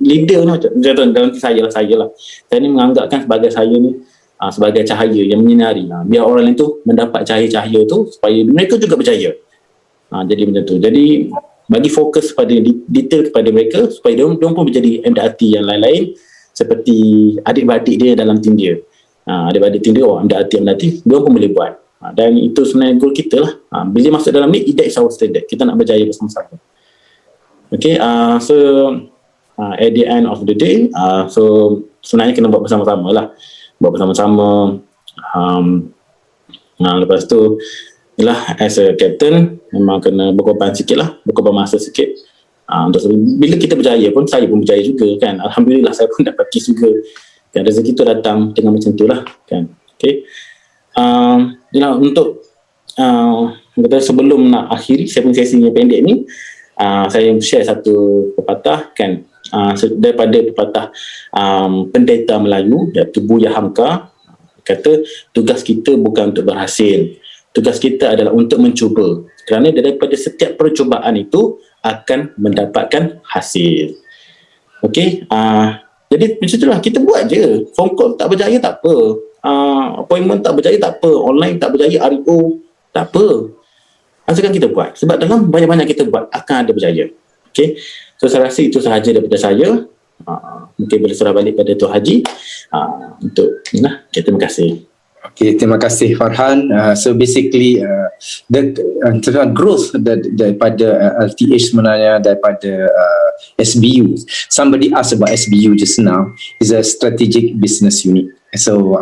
leader ni macam dalam saya lah. Saya ni menganggapkan sebagai saya ni sebagai cahaya yang menyinari. Biar orang lain tu mendapat cahaya tu supaya mereka juga berjaya. Jadi macam tu. Jadi bagi fokus pada detail kepada mereka supaya dia pun menjadi MDRT yang lain-lain seperti adik-beradik dia dalam tim dia. Adik-beradik tim dia MDRT dia pun boleh buat. Dan itu sebenarnya goal kita lah. Bila masuk dalam ni, that is our standard. Kita nak berjaya bersama-sama. Okay, so at the end of the day, so sebenarnya kena buat bersama-sama lah. Buat bersama-sama. Lepas tu, yalah, as a captain, memang kena berkorban sikit lah, berkorban masa sikit. Bila kita berjaya pun, saya pun berjaya juga kan. Alhamdulillah, saya pun dapat kiss juga. Kan, rezeki tu datang dengan macam tu lah kan. Okay. Untuk sebelum nak akhiri saya punya sesi yang pendek ni, saya share satu pepatah kan, daripada pepatah pendeta Melayu iaitu Buya Hamka, kata tugas kita bukan untuk berhasil, tugas kita adalah untuk mencuba, kerana daripada setiap percubaan itu akan mendapatkan hasil. Okey, jadi macam itulah, kita buat je. Phone call tak berjaya tak apa, appointment tak berjaya tak apa, online tak berjaya, RO tak apa, asalkan kita buat. Sebab dalam banyak-banyak kita buat akan ada berjaya. Okay, so saya rasa itu sahaja daripada saya. Mungkin boleh serah balik pada Tuan Haji untuk terima kasih. Okay, terima kasih Farhan. So basically the growth daripada LTH sebenarnya daripada SBU. Somebody asked about SBU just now. Is a strategic business unit. So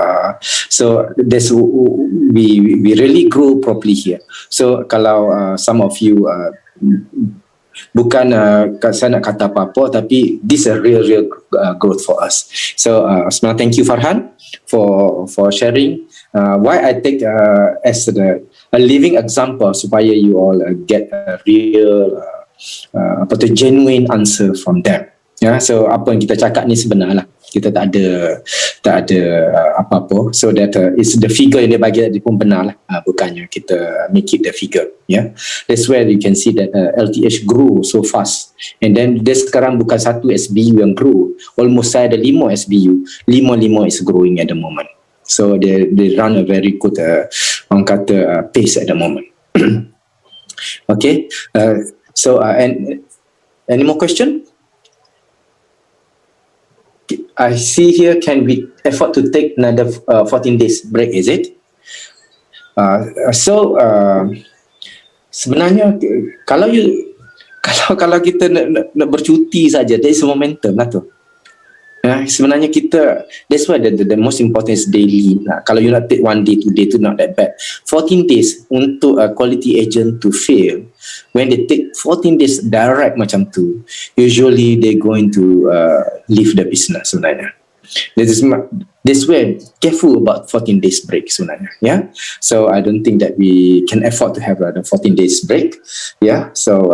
this we really grow properly here. So kalau some of you bukan saya nak kata apa-apa, tapi this is a real growth for us. So sebenarnya thank you Farhan for sharing why I take as a living example supaya you all get a real genuine answer from them. So apa yang kita cakap ni sebenarlah, kita tak ada apa-apa. So that it's the figure yang dia bagi tadi pun benar lah, bukannya kita make it the figure. That's where you can see that LTH grew so fast. And then dia sekarang bukan satu SBU yang grow, almost saya ada 5 SBU, 5 is growing at the moment. So they run a very good orang kata pace at the moment. Okay, so and any more question? I see here, can we afford to take another 14 days break, is it? Sebenarnya kalau kita nak bercuti saja, there is a momentum lah tu. Sebenarnya kita, that's why the most important is daily. Kalau you nak take 1 day, 2 day tu not that bad. 14 days untuk a quality agent to fail, when they take 14 days direct macam tu, usually they going to leave the business sebenarnya. This way, careful about 14 days break sebenarnya. So I don't think that we can afford to have the 14 days break. So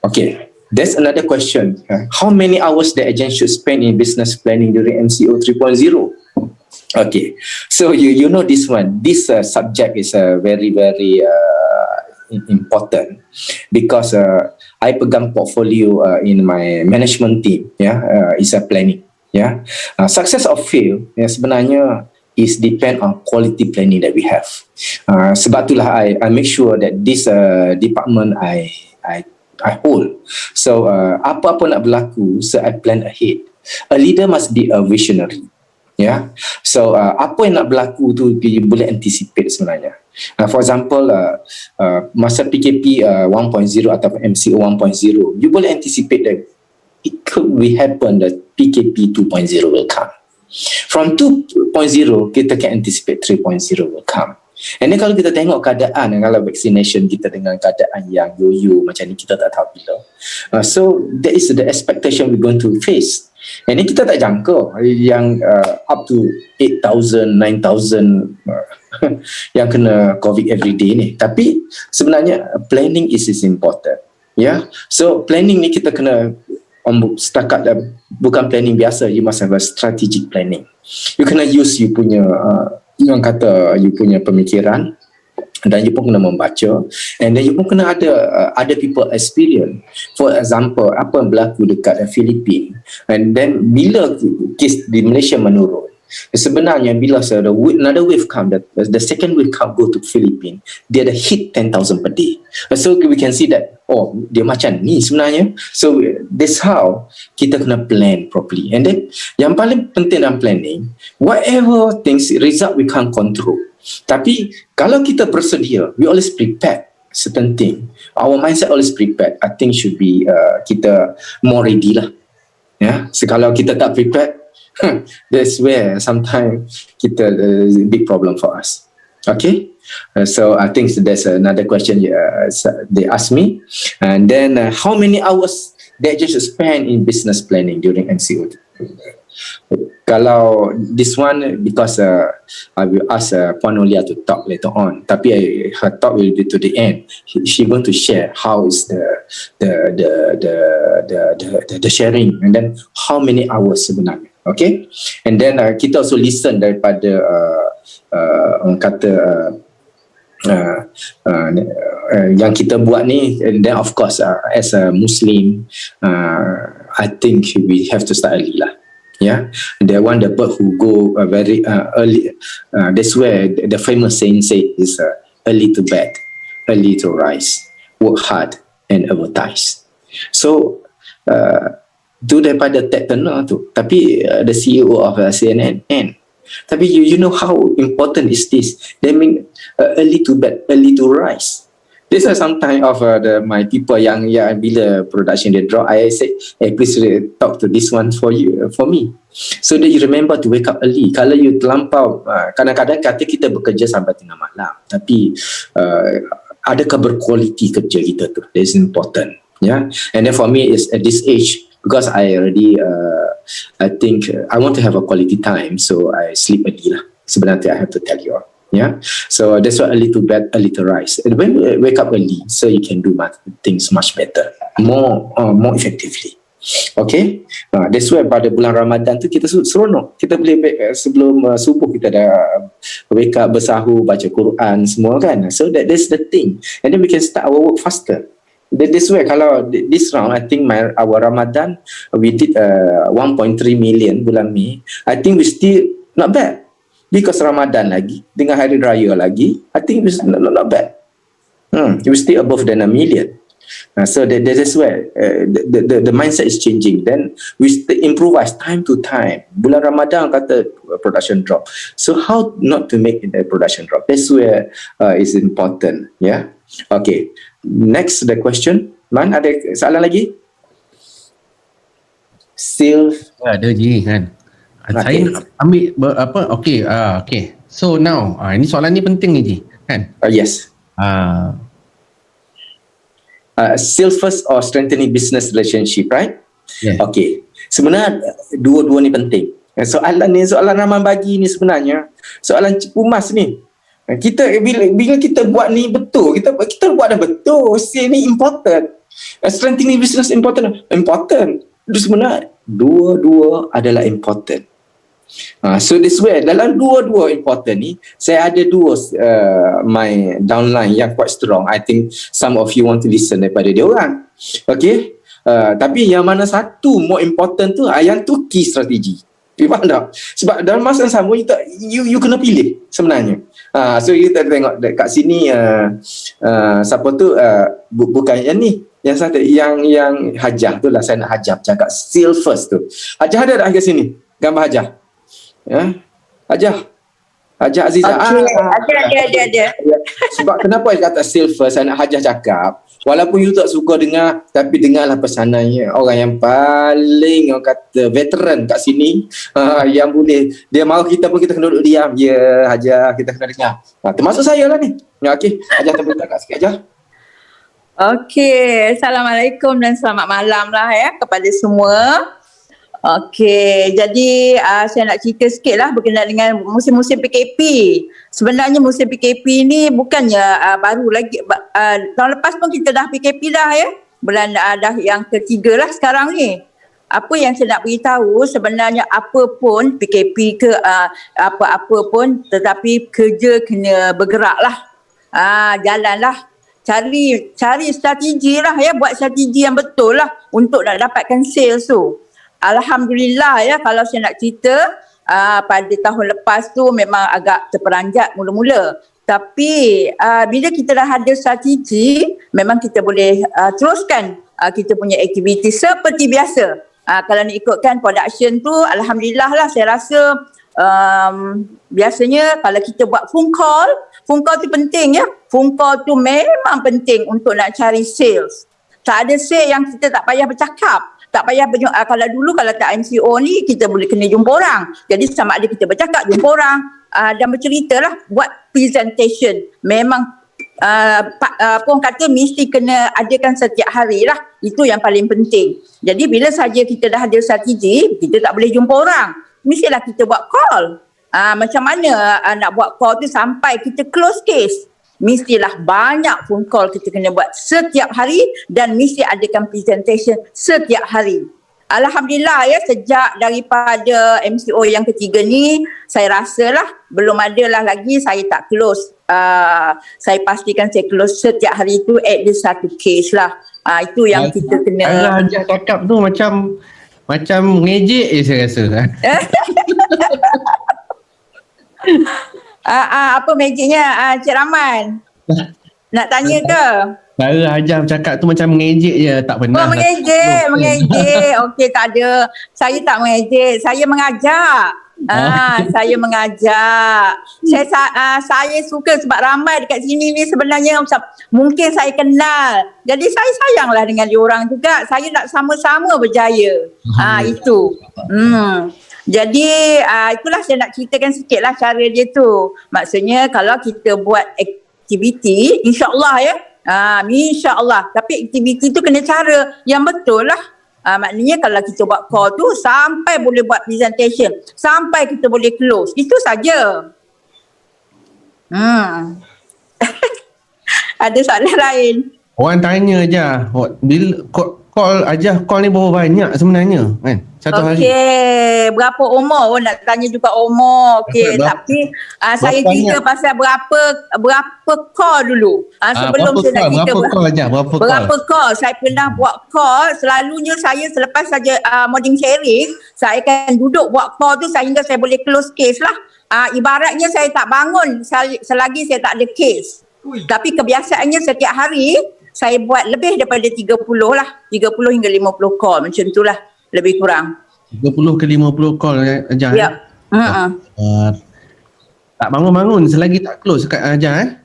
okay. There's another question. How many hours the agent should spend in business planning during MCO 3.0? Okay, so you know this one. This subject is very important because I pegang portfolio in my management team. Is a planning. Success or fail, sebenarnya is depend on quality planning that we have. Sebab itulah I make sure that this department I hold. So apa-apa nak berlaku, so I plan ahead. A leader must be a visionary. Yeah. So apa yang nak berlaku tu you boleh anticipate sebenarnya. For example, masa PKP 1.0 atau MCO 1.0, you boleh anticipate that it could be happen that PKP 2.0 will come. From 2.0 kita can anticipate 3.0 will come. And then kalau kita tengok keadaan, kalau vaccination kita dengan keadaan yang yo-yo macam ni, kita tak tahu bila. So that is the expectation we're going to face. And ni kita tak jangka yang up to 8,000, 9,000 yang kena COVID every day ni. Tapi sebenarnya planning is important. Yeah. So planning ni kita kena setakat bukan planning biasa, you must have a strategic planning. You kena use you punya yang kata you punya pemikiran, dan you pun kena membaca, and then you pun kena ada other people experience. For example, apa yang berlaku dekat Filipina, and then bila kes di Malaysia menurun, sebenarnya bila another wave come, the second wave come go to Filipina, dia ada hit 10,000 per day. So we can see that dia macam ni sebenarnya. So that's how kita kena plan properly. And then yang paling penting dalam planning, whatever things result we can't control, tapi kalau kita bersedia, we always prepare certain thing, our mindset always prepared, I think should be kita more ready lah. So kalau kita tak prepared, that's where sometimes kita big problem for us. Okay, so I think there's another question they asked me, and then how many hours they just spend in business planning during MCO? Kalau this one, because I will ask Puan Nolia to talk later on, tapi her talk will be to the end. She going to share how is the sharing, and then how many hours sebenarnya. Okay, and then kita also listen daripada orang kata yang kita buat ni, and then of course as a Muslim, I think we have to start early lah. Yeah, the bird who go very early. That's where the famous saying is early to bed, early to rise, work hard and advertise. So tu daripada Ted Turner tu, tapi the CEO of CNN. Tapi you know how important is this? They mean early to bed, early to rise. These are sometimes of my people yang bila production they drop, I say, hey, please talk to this one for me, so that you remember to wake up early. Kalau you terlampau, kadang-kadang kata kita bekerja sampai tengah malam, tapi adakah berkualiti kerja kita tu? That is important. Yeah, and then for me is at this age, because I already I think I want to have a quality time, so I sleep early lah. Sebenarnya I have to tell you all. Yeah, so that's why early to bed, early to rise. And when you wake up early, so you can do things much better, more effectively. Okay, that's why pada bulan Ramadan tu kita seronok. Kita boleh sebelum subuh kita dah wake up, bersahur, baca Quran semua kan. So that's the thing, and then we can start our work faster. This way, kalau this round, I think our Ramadan we did 1.3 million bulan Mei. I think we still not bad. Because Ramadan lagi, dengan Hari Raya lagi, I think it's not bad. We're still above than 1 million. So that is where the mindset is changing. Then we improvise time to time. Bulan Ramadan kata production drop. So how not to make the production drop? That's where is important. Yeah. Okay. Next the question. Man, ada soalan lagi? Still ada je kan. Saya nak ambil okay. So now ini soalan ni penting ni Ji kan? Yes. Sales first or strengthening business relationship, right? Yeah. Okay. Sebenarnya dua-dua ni penting. Soalan Rahman bagi ni sebenarnya soalan Pumas ni. Kita bila kita buat ni betul, kita buat dah betul. Ni important. Strengthening business important. Sebenarnya dua-dua adalah important. So this way, dalam dua-dua important ni, saya ada dua my downline yang quite strong. I think some of you want to listen daripada dia orang. Okay, tapi yang mana satu more important tu, yang tu key strategi. You faham tak? Sebab dalam masa yang sama you kena pilih sebenarnya. So you tengok kat sini siapa tu bukan yang ni. Yang satu yang Hajah tu lah, saya nak Hajah cakap still first tu. Hajah ada tak kat sini? Gambar Hajah. Ya. Hajah Azizah. Ada. Sebab kenapa saya kata still first, saya nak Hajah cakap. Walaupun you tak suka dengar, tapi dengarlah pesanannya. Orang yang paling orang kata veteran kat sini, yang boleh, dia mahu kita pun kita kena duduk diam. Ya, Hajah, kita kena dengar. Termasuk saya lah ni. Ya, okey. Hajah terbuka kat sikit Hajah. Okey, Assalamualaikum dan selamat malam lah ya kepada semua. Okey, jadi saya nak cerita sikit lah berkenaan dengan musim-musim PKP. Sebenarnya musim PKP ni bukannya baru lagi. Tahun lepas pun kita dah PKP dah ya. Bulan dah yang ketiga lah sekarang ni. Apa yang saya nak beritahu sebenarnya apa pun PKP ke apa-apa pun, tetapi kerja kena bergerak lah. Jalan lah. Cari strategi lah ya, buat strategi yang betul lah untuk nak dapatkan sales tu. Alhamdulillah ya, kalau saya nak cerita pada tahun lepas tu memang agak terperanjat mula-mula. Tapi bila kita dah ada strategi, memang kita boleh teruskan kita punya aktiviti seperti biasa. Kalau nak ikutkan production tu, Alhamdulillah lah saya rasa biasanya kalau kita buat phone call tu penting ya. Phone call tu memang penting untuk nak cari sales. Tak ada sales yang kita tak payah bercakap. Tak payah kalau dulu kalau tak MCO ni kita boleh kena jumpa orang. Jadi sama ada kita bercakap, jumpa orang dan bercerita lah, buat presentation. Memang pun kata mesti kena adakan setiap hari lah. Itu yang paling penting. Jadi bila saja kita dah ada strategi, kita tak boleh jumpa orang. Mestilah kita buat call. Macam mana nak buat call tu sampai kita close case? Mestilah banyak phone call kita kena buat setiap hari dan mesti adakan presentation setiap hari. Alhamdulillah ya, sejak daripada MCO yang ketiga ni, saya rasalah belum ada lah lagi saya tak close. Saya pastikan saya close setiap hari tu at least satu case lah. Itu yang kita kena. Hajah cakap tu macam ngejek saya rasa. Apa magicnya Cik Rahman? Nak tanya ke? Cara Hajah cakap tu macam mengejek je, tak pernah. Mengejek. Okey, tak ada. Saya tak mengejek, saya mengajak. Saya mengajak. Saya suka sebab ramai dekat sini ni sebenarnya mungkin saya kenal. Jadi saya sayanglah dengan diorang juga. Saya nak sama-sama berjaya. Itu. Jadi itulah saya nak ceritakan sikit lah cara dia tu. Maksudnya kalau kita buat aktiviti, insyaAllah ya. InsyaAllah. Tapi aktiviti tu kena cara yang betul lah. Maknanya kalau kita buat call tu sampai boleh buat presentation, sampai kita boleh close. Itu saja. Ada soalan lain? Orang tanya je, bila call ni berapa banyak sebenarnya kan? Satu hari. Okey, berapa umur? Nak tanya juga umur. Okey, tapi saya cerita pasal berapa call dulu. Sebelum saya nak cerita berapa call. Saya pernah buat call, selalunya saya selepas saja morning sharing, saya akan duduk buat call tu sehingga saya boleh close case lah. Ibaratnya saya tak bangun selagi saya tak ada case. Tapi kebiasaannya setiap hari saya buat lebih daripada 30 lah. 30 hingga 50 call macam tu lah. Lebih kurang 30 ke 50 call Hajah. Ya. Tak bangun-bangun selagi tak close kat Hajah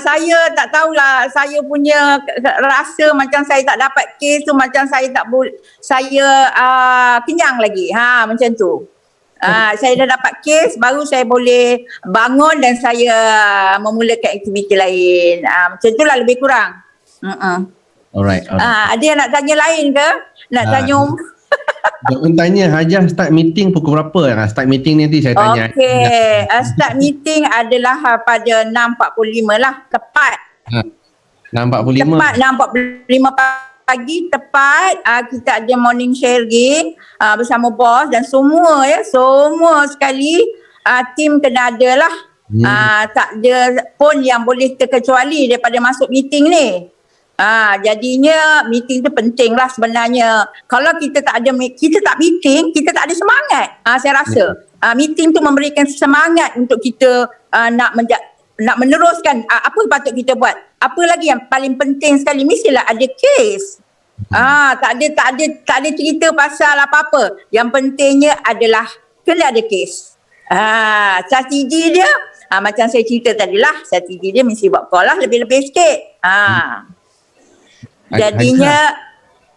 saya tak tahulah, saya punya rasa macam saya tak dapat kes tu, macam saya tak boleh, saya kenyang lagi. Macam tu. Saya dah dapat kes baru saya boleh bangun dan saya memulakan aktiviti lain. Macam tu lah lebih kurang. Alright. Ada yang nak tanya lain ke? Nak tanya Jangan tanya Hajah start meeting pukul berapa? Start meeting ni nanti saya tanya. Okey, start meeting adalah pada 6.45 lah, tepat. 6.45. Tepat 6.45 pagi, tepat. Kita ada morning sharing bersama bos dan semua sekali tim kena ada lah. Tak ada pun yang boleh terkecuali daripada masuk meeting ni. Jadinya meeting tu penting lah sebenarnya. Kalau kita tak meeting, kita tak ada semangat. Saya rasa meeting tu memberikan semangat untuk kita nak meneruskan apa patut kita buat. Apa lagi yang paling penting sekali, mestilah ada kes. Tak ada cerita pasal apa-apa. Yang pentingnya adalah kena ada kes. Strategi dia macam saya cerita tadi lah, strategi dia mesti buat call lah lebih-lebih sikit. Jadinya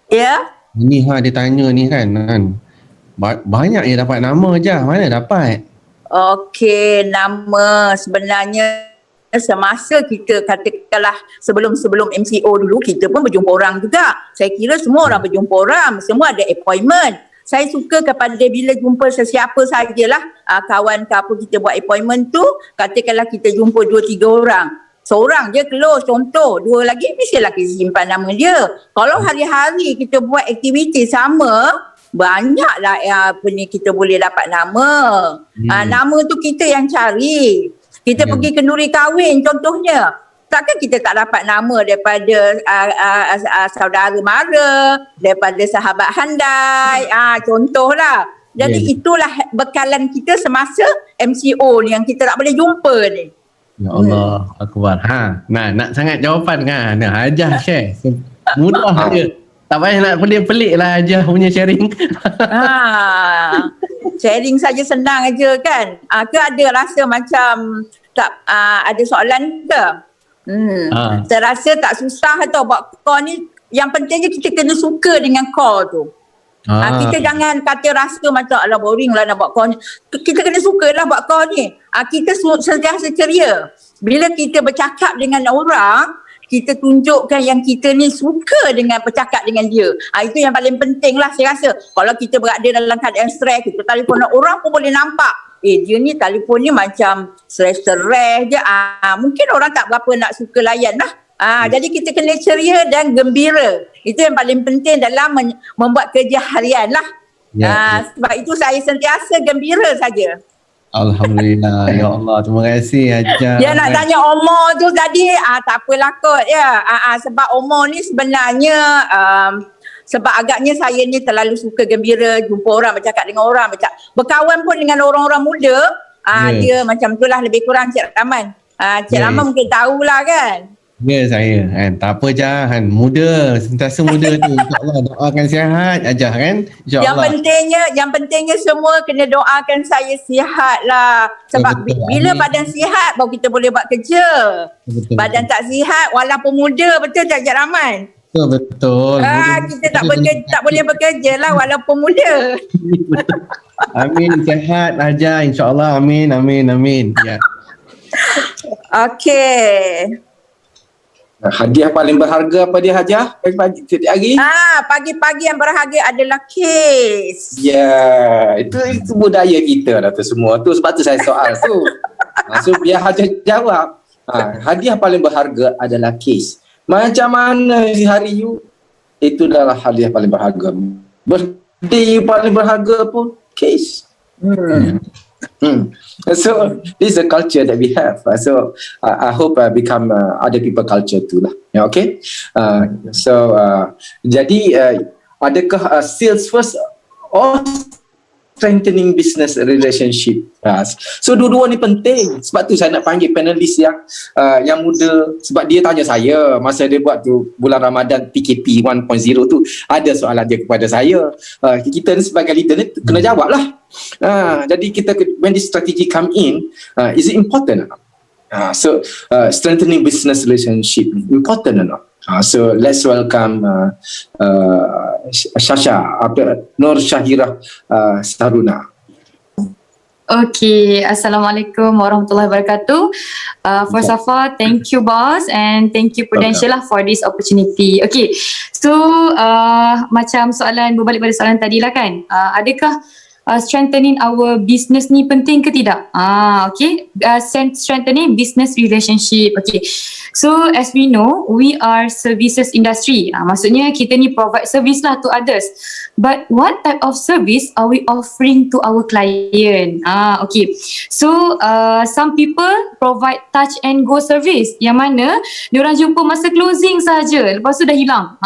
Ini dia tanya ni kan. Banyak je dapat nama je. Mana dapat? Okey, nama sebenarnya semasa kita katakanlah sebelum MCO dulu, kita pun berjumpa orang juga. Saya kira semua orang berjumpa orang, semua ada appointment. Saya suka kepada bila jumpa sesiapa sajalah, kawan ke apa, kita buat appointment tu, katakanlah kita jumpa 2-3 orang. Seorang je close, contoh. 2 lagi mestilah kita simpan nama dia. Kalau hari-hari kita buat aktiviti sama, banyaklah kita boleh dapat nama. Nama tu kita yang cari. Kita pergi kenduri kahwin contohnya. Takkan kita tak dapat nama daripada saudara mara, daripada sahabat handai, contohlah. Jadi itulah bekalan kita semasa MCO ni yang kita tak boleh jumpa ni. Ya Allah, akbar. Nak sangat jawapan kan? Hajah share. Mudah je. Tak payah nak pelik-pelik lah Hajah punya sharing. Sharing saja senang aja kan. Ke ada rasa macam tak ada soalan ke? Saya rasa tak susah tau buat call ni. Yang pentingnya kita kena suka dengan call tu. Kita jangan kata rasa macam alah boring lah nak buat call ni. Kita kena suka lah buat call ni. Kita sentiasa ceria. Bila kita bercakap dengan orang, kita tunjukkan yang kita ni suka dengan bercakap dengan dia. Itu yang paling penting lah saya rasa. Kalau kita berada dalam keadaan stres, kita telefon orang pun boleh nampak. Dia ni telefon ni macam stres-stres je. Mungkin orang tak berapa nak suka layan lah. Jadi kita kena ceria dan gembira. Itu yang paling penting dalam membuat kerja harian lah. Sebab itu saya sentiasa gembira saja. Alhamdulillah. Ya Allah, terima kasih Hajah. Dia nak tanya umur tu tadi, tak apalah kot ya. Sebab umur ni sebenarnya sebab agaknya saya ni terlalu suka gembira, jumpa orang, bercakap dengan orang, berkawan pun dengan orang-orang muda. Dia macam itulah lebih kurang Cik Rahman. Cik Rahman mungkin tahulah kan. Ya saya kan. Tak apa Jah kan. Muda, sentiasa muda tu. InsyaAllah doakan sihat Hajah kan. InsyaAllah. Yang pentingnya semua kena doakan saya sihat lah. Sebab bila badan sihat baru kita boleh buat kerja. Betul. Badan tak sihat walaupun muda, betul tak Cik Rahman? Betul. Kita tak boleh bekerja lah walaupun muda. Amin, sihat Hajah insyaAllah. Amin. Ya. Okey. Hadiah paling berharga apa dia Hajah? Pagi-pagi setiap hari? Pagi-pagi yang berharga adalah kes. Ya, itu budaya kita dah tu semua. Tu sebab tu saya soal tu. So biar Hajah jawab. Hadiah paling berharga adalah kes. Macam mana hari you? Itu adalah hadiah paling berharga. Birthday paling berharga pun kes. So this is a culture that we have. So I hope become other people culture too lah. Yeah, okay. Jadi adakah sales first or strengthening business relationship? So dua-dua ni penting. Sebab tu saya nak panggil panelis yang muda. Sebab dia tanya saya masa dia buat tu bulan Ramadan PKP 1.0 tu, ada soalan dia kepada saya. Kita ni sebagai leader ni kena jawab lah. Jadi kita, when this strategy come in, is it important or not? So strengthening business relationship important or not? So let's welcome Shasha Nur Syahirah Saruna. Okay, Assalamualaikum warahmatullahi wabarakatuh. First of all, thank you boss and thank you Prudential lah for this opportunity. Okay, so macam berbalik pada soalan tadi lah kan, adakah strengthening our business ni penting ke tidak? Okay. Strengthening business relationship. Okay. So as we know, we are services industry. Maksudnya kita ni provide service lah to others. But what type of service are we offering to our client? Okay. So some people provide touch and go service. Yang mana diorang jumpa masa closing saja. Lepas tu dah hilang.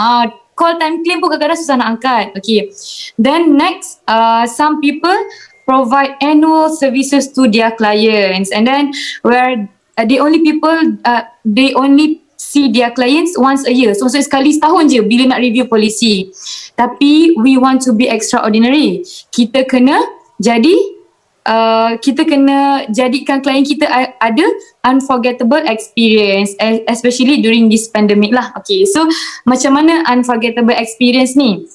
Call time claim pun kadang-kadang susah nak angkat. Okay. Then next, some people provide annual services to their clients, and then where they only see their clients once a year. So sekali setahun je bila nak review polisi. Tapi we want to be extraordinary. Kita kena jadikan klien kita ada unforgettable experience, especially during this pandemic lah. Okay, so macam mana unforgettable experience ni?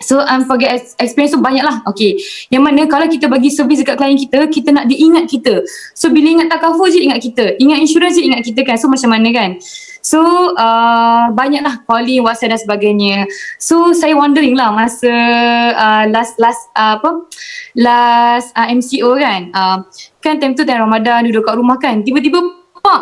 So unforgettable experience tu banyak lah. Okay, yang mana kalau kita bagi servis dekat klien kita, kita nak dia ingat kita. So bila ingat takaful je ingat kita, ingat insurans je ingat kita kan. So macam mana kan? So banyaklah calling, WhatsApp dan sebagainya. So saya wondering lah masa last MCO kan, kan time tu time Ramadan duduk kat rumah kan, tiba-tiba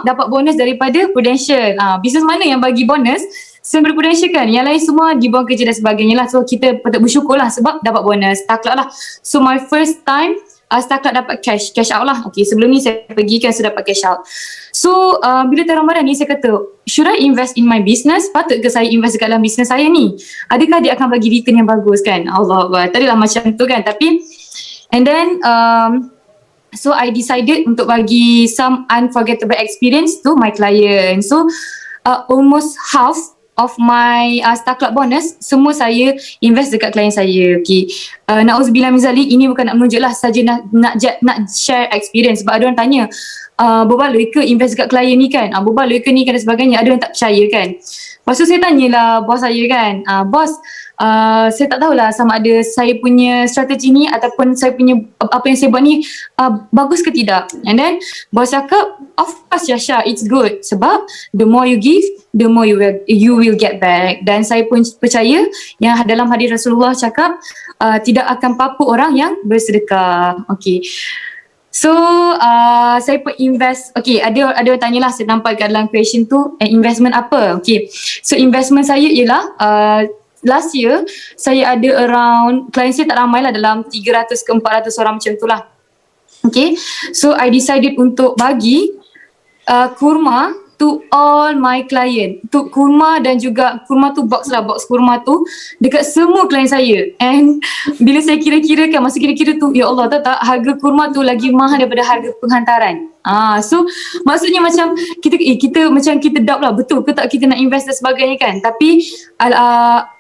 dapat bonus daripada Prudential. Bisnes mana yang bagi bonus? Sembari Prudential kan, yang lain semua dibuang kerja dan sebagainya lah. So kita patut bersyukur lah sebab dapat bonus. Taklak lah. So my first time Taklak dapat cash out lah. Okay, sebelum ni saya pergi kan saya dapat cash out. So bila time Ramadan ni saya kata, should I invest in my business? Patut ke saya invest dekat dalam business saya ni? Adakah dia akan bagi return yang bagus kan? Allah Allah, tadilah macam tu kan. Tapi and then so I decided untuk bagi some unforgettable experience to my client. So almost half of my Taklak bonus semua saya invest dekat klien saya. Okay. Na'udzubillah min zalik, ini bukan nak menunjuk lah, saja nak share experience. Sebab ada orang tanya, berbaloi ke invest dekat klien ni kan? Berbaloi ke ni kan dan sebagainya. Ada orang tak percaya kan? Lepas tu saya tanyalah bos saya kan, bos, saya tak tahulah sama ada saya punya strategi ni ataupun saya punya apa yang saya buat ni bagus ke tidak. And then bos cakap, of course Yasha, it's good. Sebab the more you give, the more you will get back. Dan saya pun percaya yang dalam hadis Rasulullah cakap, tidak akan pappu orang yang bersedekah. Okay. So saya pun invest. Okay, ada orang tanyalah, saya nampak kat dalam question tu, investment apa? Okay, so investment saya ialah last year saya ada around, klien saya tak ramai lah, dalam 300 ke 400 orang macam tu lah. Okay, so I decided untuk bagi kurma to all my client. Tu kurma dan juga kurma tu box kurma tu dekat semua klien saya. And bila saya kira-kira kan, masa kira-kira tu, ya Allah, tak harga kurma tu lagi mahal daripada harga penghantaran. So maksudnya macam kita macam kita doubt lah, betul ke tak kita nak invest dan sebagainya kan. Tapi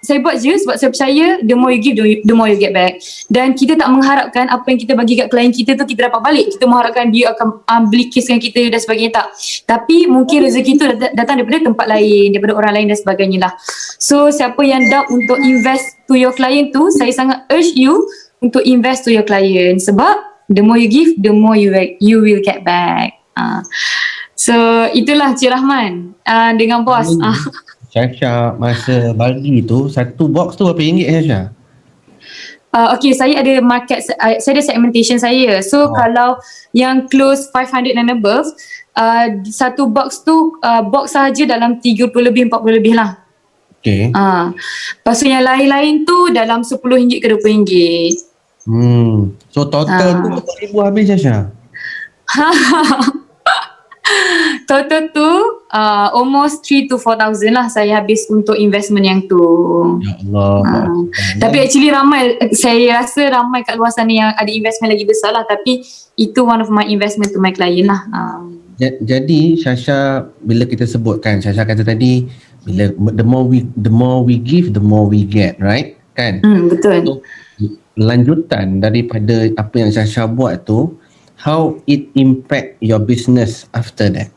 saya buat je sebab saya percaya the more you give, the more you get back. Dan kita tak mengharapkan apa yang kita bagi kat klien kita tu kita dapat balik. Kita mengharapkan dia akan beli kes dengan kita dan sebagainya, tak. Tapi mungkin rezeki tu datang daripada tempat lain, daripada orang lain dan sebagainya lah. So siapa yang doubt untuk invest to your client tu, saya sangat urge you untuk invest to your client. Sebab the more you give, the more you will get back. So itulah Cik Rahman dengan bos. Syasha masa bagi tu, satu box tu berapa ringgit Syasha? Okay, saya ada saya ada segmentation saya. So kalau yang close 500 and above, satu box tu box sahaja dalam 30 lebih 40 lebih lah. Okay. Lepas tu yang lain-lain tu dalam RM10 ke RM20. So total tu berapa ribu habis Syasha? Total tu almost 3,000 to 4,000 lah saya habis untuk investment yang tu. Ya Allah. Tapi actually ramai, saya rasa ramai kat luar sana yang ada investment lagi besar lah. Tapi itu one of my investment to my client lah. Jadi Syasha, bila kita sebutkan, Syasha kata tadi, bila the more we give, the more we get, right? Kan? Betul. So, lanjutan daripada apa yang Syasha buat tu, how it impact your business after that?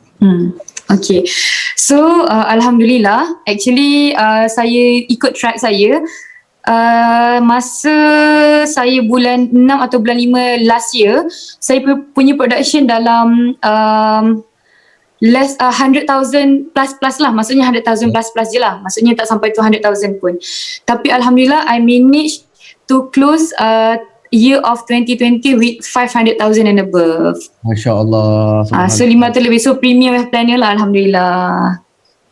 Okay, so Alhamdulillah, actually saya ikut track saya masa saya bulan 6 atau bulan 5 last year, saya punya production dalam 100,000 plus lah, maksudnya 100,000 plus je lah, maksudnya tak sampai 200,000 pun. Tapi Alhamdulillah I managed to close year of 2020 with 500,000 and above. Masya Allah. So 500 lebih. So premium planner lah, Alhamdulillah.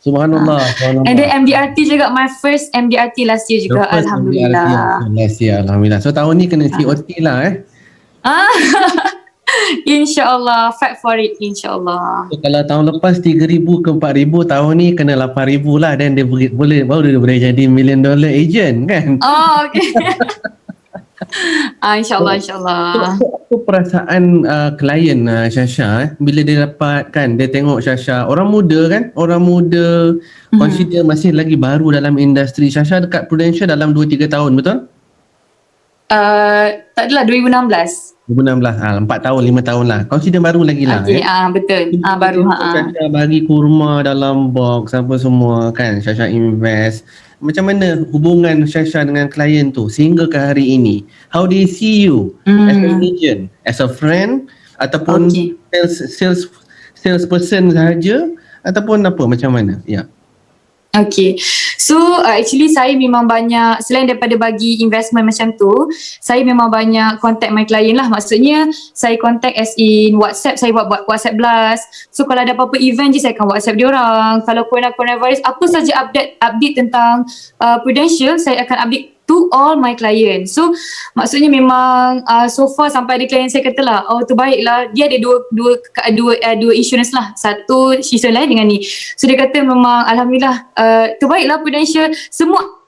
Subhanallah. Subhanallah. And then MDRT juga, my first MDRT last year juga, The first Alhamdulillah. MDRT last year, Alhamdulillah. So tahun ni kena COT lah InsyaAllah, fight for it, insyaAllah. So, kalau tahun lepas 3,000 ke 4,000, tahun ni kena 8,000 lah. Dan dia baru dia boleh jadi $1 million agent kan. Oh, okay. InsyaAllah. Apa perasaan klien Syasha bila dia dapat kan, dia tengok Syasha orang muda kan, consider masih lagi baru dalam industri. Syasha dekat Prudential dalam 2-3 tahun, betul? Tak adalah, 2016. 4 tahun 5 tahun lah, consider baru lagi lah. Okay, betul. Baru. Syasha bagi kurma dalam box apa semua kan, Syasha invest. Macam mana hubungan Syasha dengan klien tu sehingga ke hari ini? How do you see you as an agent, as a friend, ataupun salesperson sahaja, ataupun apa, macam mana? Ya. Okay, so actually saya memang banyak, selain daripada bagi investment macam tu, saya memang banyak contact my client lah. Maksudnya saya contact as in WhatsApp, saya buat WhatsApp blast. So kalau ada apa-apa event je saya akan WhatsApp diorang. Kalau coronavirus, apa saja update tentang Prudential, saya akan update to all my clients. So maksudnya memang so far sampai ada klien saya kata lah, oh terbaiklah, dia ada dua insurance lah, satu Shisha lain dengan ni. So dia kata memang Alhamdulillah terbaiklah Prudential, semua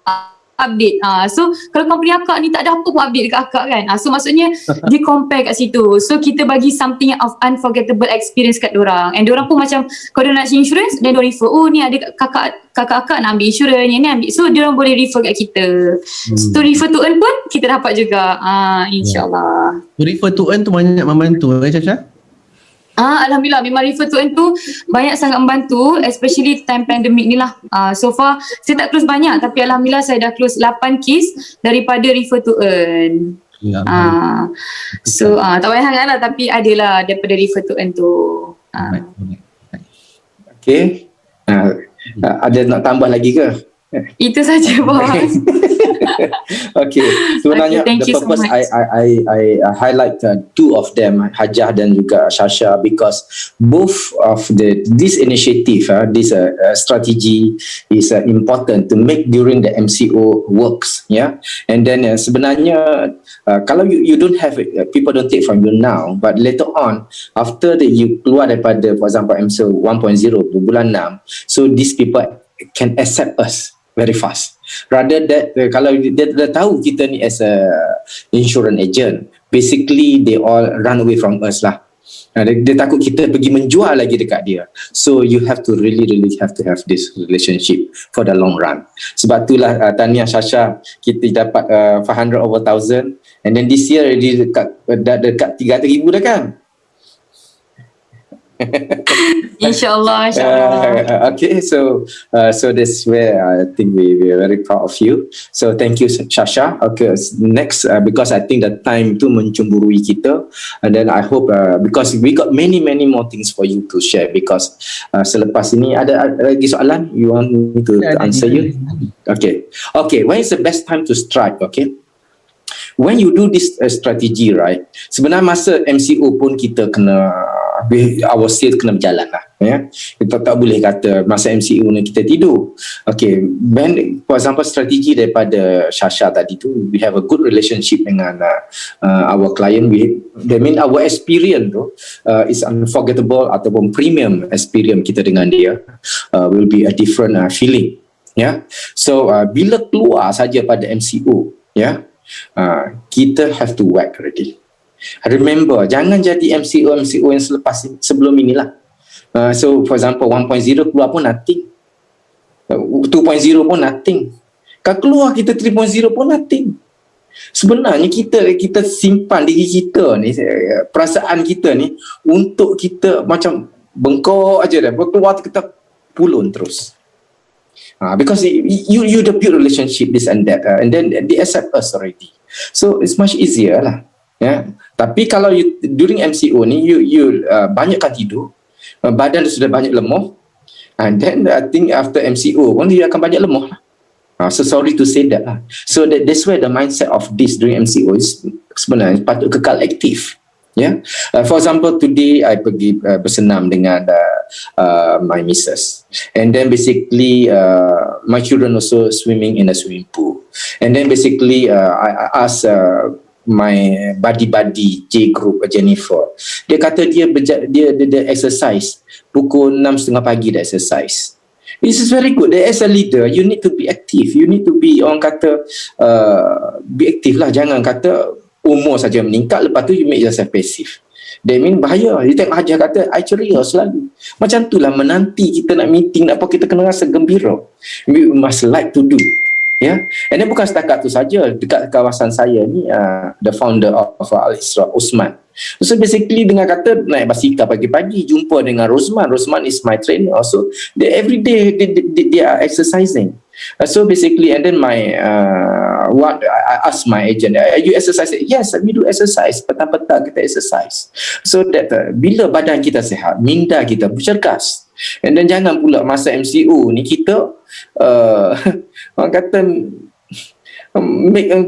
update. So kalau company akak ni tak ada apa pun update dekat akak kan. So maksudnya dia compare kat situ. So kita bagi something of unforgettable experience kat dorang. And dorang pun macam kalau dia nak insurance, then dorang refer, oh ni ada kakak akak nak ambil insurance, yang ni ambil. So dorang boleh refer kat kita. So refer to earn pun kita dapat juga. InsyaAllah. Refer to earn tu banyak membantu Syasha? Alhamdulillah, memang refer to earn tu banyak sangat membantu, especially time pandemic ni lah. So far saya tak close banyak, tapi Alhamdulillah saya dah close 8 case daripada refer to earn. So tak banyak sangat lah, tapi adalah daripada refer to earn tu. Okay. Ada nak tambah lagi ke? Itu saja bos. Okay, sebenarnya Okay, thank the you so purpose much. I highlight two of them, Hajah dan juga Syasha, because both of this initiative, this strategy is important to make during the MCO works, yeah. And then sebenarnya kalau you don't have it, people don't take from you now, but later on after you keluar daripada, for example, MCO 1.0 bulan 6, so these people can accept us very fast. Rather that kalau dia tahu kita ni as a insurance agent, basically they all run away from us lah. Dia takut kita pergi menjual lagi dekat dia. So you have to really have to have this relationship for the long run. Sebab itulah tahniah Syasha, kita dapat 500 over 1,000, and then this year already dekat 300,000 dah kan. InsyaAllah. Okay, so that's where I think we are very proud of you. So thank you Syasha. Okay, next because I think the time tu mencemburui kita, and then I hope because we got many more things for you to share, because selepas ini ada lagi soalan you want me to answer you? Okay, when is the best time to strike? Okay, when you do this strategy, right, sebenarnya masa MCO pun kita kena our sales kena berjalan lah, ya. Kita tak boleh kata masa MCO ni kita tidur. Okay, when for example strategi daripada Syasha tadi tu, we have a good relationship dengan our client. That mean our experience tu is unforgettable, ataupun premium experience kita dengan dia will be a different feeling, ya. So bila keluar saja pada MCO, ya, kita have to work already. Remember, jangan jadi MCO yang sebelum inilah. So for example 1.0 keluar pun nothing, 2.0 pun nothing, kalau keluar kita 3.0 pun nothing. Sebenarnya kita simpan diri kita ni, perasaan kita ni, untuk kita macam bengkok aja dah, keluar kita pulun terus. Because you the build relationship this and that, and then they accept us already, so it's much easier lah. Ya, tapi kalau during MCO ni you banyakkan tidur, badan sudah banyak lemah, and then I think after MCO pun dia akan banyak lemah lah. So sorry to say that lah. So that's where the mindset of this during MCO is sebenarnya patut kekal aktif. Ya, for example, today I pergi bersenam dengan my missus, and then basically my children also swimming in a swimming pool, and then basically I ask my buddy J group Jennifer, dia kata dia exercise pukul 6:30 pagi dah exercise. This is very good. As a leader, you need to be active. You need to be, orang kata, be active lah. Jangan kata umur saja meningkat, lepas tu you make yourself passive. That mean bahaya. You tengok Hajar kata, I ceria selalu. Macam tu lah, menanti kita nak meeting, nak apa, kita kena rasa gembira. We must like to do. Yeah. And then bukan setakat tu saja, dekat kawasan saya ni, the founder of Al-Isra, Osman. So basically dengan kata naik basikal pagi-pagi, jumpa dengan Rosman. Rosman is my trainer also. Every day they are exercising. So basically, and then I asked my agent, you exercise? Yes, we do exercise. Petang-petang kita exercise. So that bila badan kita sihat, minda kita bercergas. And then jangan pula masa MCO ni kita orang kata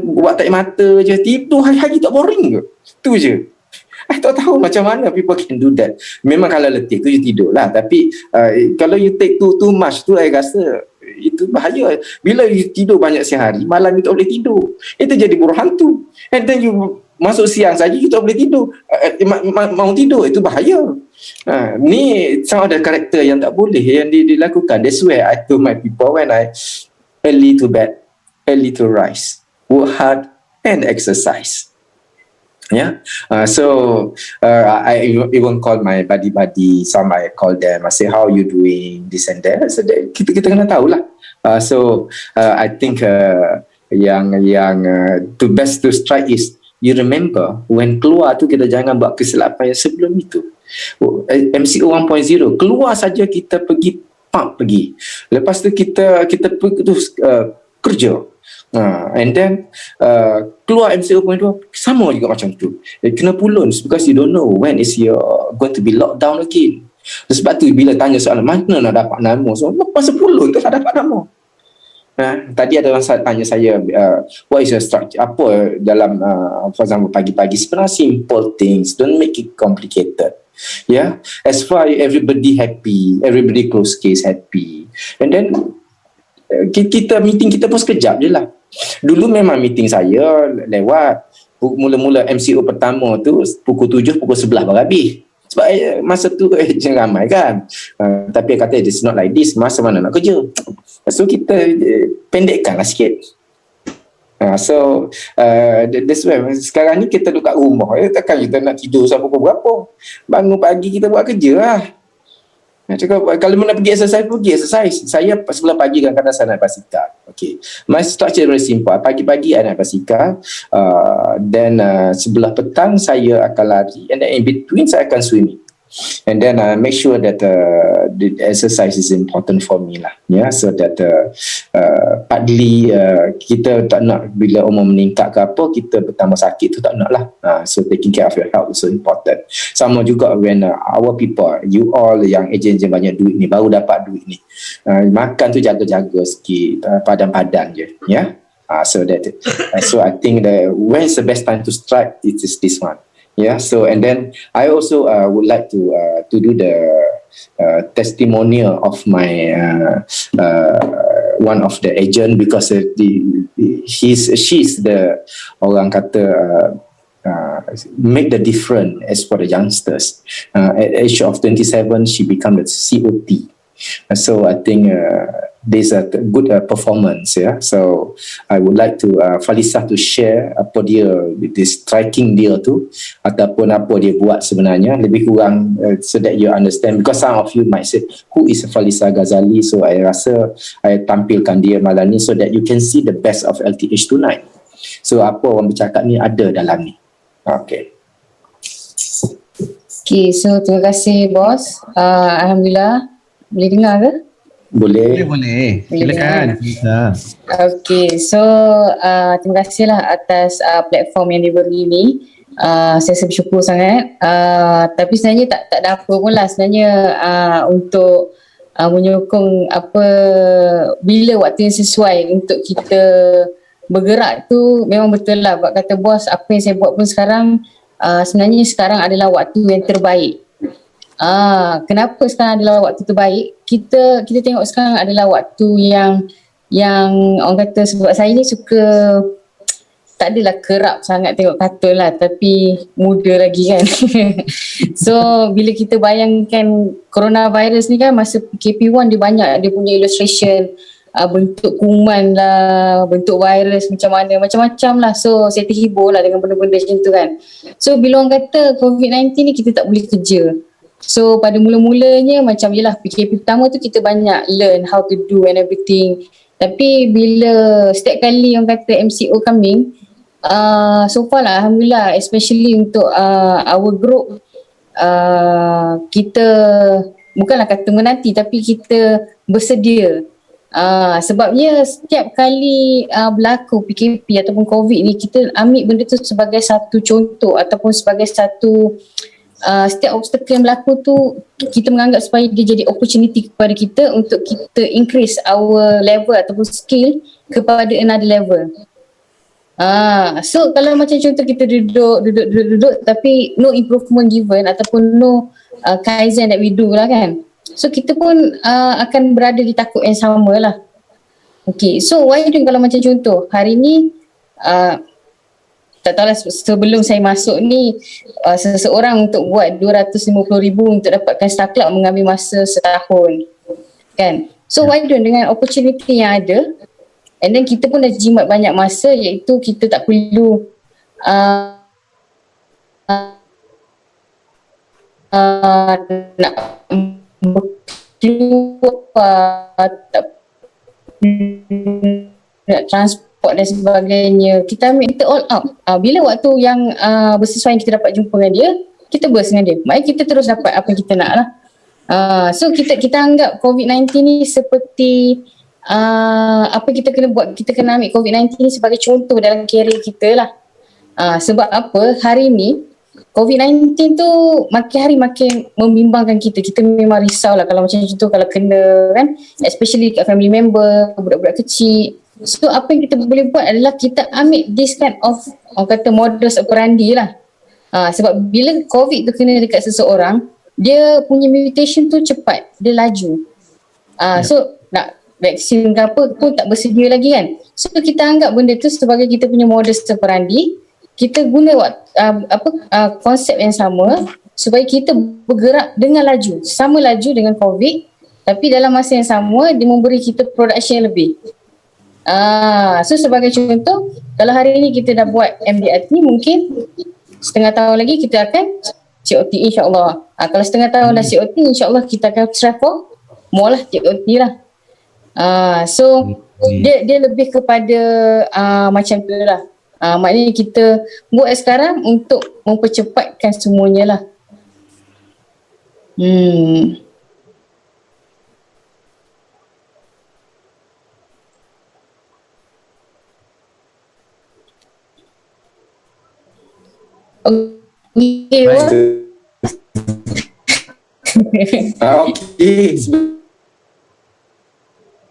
buat tak mata je, tidur hari-hari tak boring ke? Tu je. I tak tahu macam mana people can do that. Memang kalau letih tu you tidur lah. Tapi kalau you take too much tu, I rasa itu bahaya. Bila you tidur banyak sehari, malam you tak boleh tidur. Itu jadi buruh hantu. And then you masuk siang saja you tak boleh tidur. Mau tidur, itu bahaya. Ni some of the karakter yang tak boleh yang dilakukan. That's why I told my people when I early to bed, early to rise, work hard and exercise. Yeah, so I even call my buddy. Some I call them. I say, how you doing? This and that. So kita kena tahu lah. So I think yang to best to strike is you remember when keluar tu kita jangan buat kesilapan yang sebelum itu. MCO 1.0 keluar saja kita pergi pergi. Lepas tu kita kerja. And then keluar MCO 1.2 sama juga macam tu. Kena pulun because you don't know when is you going to be locked down again. Sebab tu bila tanya soalan mana nak dapat nama, so masa pulun tu nak dapat nama. Tadi ada orang tanya saya what is your structure, apa dalam for example pagi-pagi, sebenarnya simple things, don't make it complicated. Yeah, as far everybody happy, everybody close case happy, and then kita meeting kita pun sekejap je lah. Dulu memang meeting saya lewat, mula-mula MCO pertama tu pukul 7, pukul 11 baru habis. Sebab masa tu ramai kan. Tapi kata it's not like this, masa mana nak kerja. So kita pendekkan lah sikit. So that's why sekarang ni kita duduk kat rumah, takkan kita nak tidur sampai pukul berapa. Bangun pagi kita buat kerja lah. Cakap, kalau nak pergi exercise. Saya sebelah pagi kadang-kadang saya naik basikal. Okay. My structure very simple. Pagi-pagi saya naik basikal. Then sebelah petang saya akan lari. And then in between saya akan swimming. And then make sure that the exercise is important for me lah. Yeah, so that partly kita tak nak bila umur meningkat ke apa, kita bertambah sakit tu tak nak lah. So taking care of your health is so important. Sama juga when our people, you all yang ejen-ejen banyak duit ni, baru dapat duit ni, makan tu jaga-jaga sikit, padan-padan je. Yeah. So that so I think when is the best time to strike, it is this one. Yeah, so and then I also would like to do the testimonial of my one of the agent, because she's the orang kata make the difference as for the youngsters. At age of 27, she become the COT. So I think there's a good performance, yeah. So I would like to Falisa to share apa dia, this striking dia tu ataupun apa dia buat sebenarnya lebih kurang, so that you understand, because some of you might say who is Falisa Ghazali. So I rasa I tampilkan dia malam ni so that you can see the best of LTH tonight. So apa orang bercakap ni ada dalam ni. Okay, so terima kasih bos. Alhamdulillah. Boleh dengar ke? Boleh. Silakan. Okay, so terima kasihlah atas platform yang diberi ni. Saya bersyukur sangat. Tapi sebenarnya tak ada apa pun lah sebenarnya untuk menyokong apa bila waktu yang sesuai untuk kita bergerak tu memang betul lah. Buat kata bos, apa yang saya buat pun sekarang, sebenarnya sekarang adalah waktu yang terbaik. Kenapa sekarang adalah waktu terbaik? Kita tengok sekarang adalah waktu yang orang kata, sebab saya ni suka, tak adalah kerap sangat tengok kartun lah, tapi muda lagi kan. So bila kita bayangkan coronavirus ni kan, masa PKP1 dia banyak, dia punya illustration, bentuk kuman lah, bentuk virus macam mana, macam-macam lah. So saya terhibur lah dengan benda-benda macam tu kan. So bila orang kata COVID-19 ni kita tak boleh kerja, so pada mula-mulanya macam yelah PKP pertama tu kita banyak learn how to do and everything. Tapi bila setiap kali orang kata MCO coming, so far lah Alhamdulillah, especially untuk our group, kita bukanlah kata menanti, tapi kita bersedia. Sebabnya setiap kali berlaku PKP ataupun COVID ni, kita ambil benda tu sebagai satu contoh ataupun sebagai satu setiap obstacle yang berlaku tu kita menganggap supaya dia jadi opportunity kepada kita untuk kita increase our level ataupun skill kepada another level. So kalau macam contoh kita duduk tapi no improvement given ataupun no kaizen that we do lah kan. So kita pun akan berada di takut yang sama lah. Okay, so why don't kalau macam contoh hari ni tak tahulah sebelum saya masuk ni seseorang untuk buat 250,000 untuk dapatkan Star Club mengambil masa setahun kan. So why don't dengan opportunity yang ada, and then kita pun dah jimat banyak masa, iaitu kita tak perlu nak keluar, tak nak transport dan sebagainya. Kita ambil kita all out. Bila waktu yang bersesuaian kita dapat jumpa dengan dia, kita burst dengan dia. Maknanya kita terus dapat apa yang kita nak lah. So kita anggap COVID-19 ni seperti apa kita kena buat, kita kena ambil COVID-19 ni sebagai contoh dalam career kita lah. Sebab apa, hari ni COVID-19 tu makin hari makin membimbangkan kita. Kita memang risau lah kalau macam contoh kalau kena kan, especially kat family member, budak-budak kecil. So apa yang kita boleh buat adalah kita ambil this kind of orang kata modus operandi lah. Sebab bila COVID tu kena dekat seseorang, dia punya mutation tu cepat, dia laju. So nak vaksin ke apa pun tak bersedia lagi kan. So kita anggap benda tu sebagai kita punya modus operandi. Kita guna konsep yang sama supaya kita bergerak dengan laju, sama laju dengan COVID, tapi dalam masa yang sama dia memberi kita production yang lebih. So sebagai contoh, kalau hari ini kita dah buat MDRT, mungkin setengah tahun lagi kita akan COT insyaAllah. Kalau setengah tahun dah COT, insyaAllah kita akan try for more lah COT lah. So dia lebih kepada macam tu lah. Maknanya kita buat sekarang untuk mempercepatkan semuanya lah. Okay. Okay.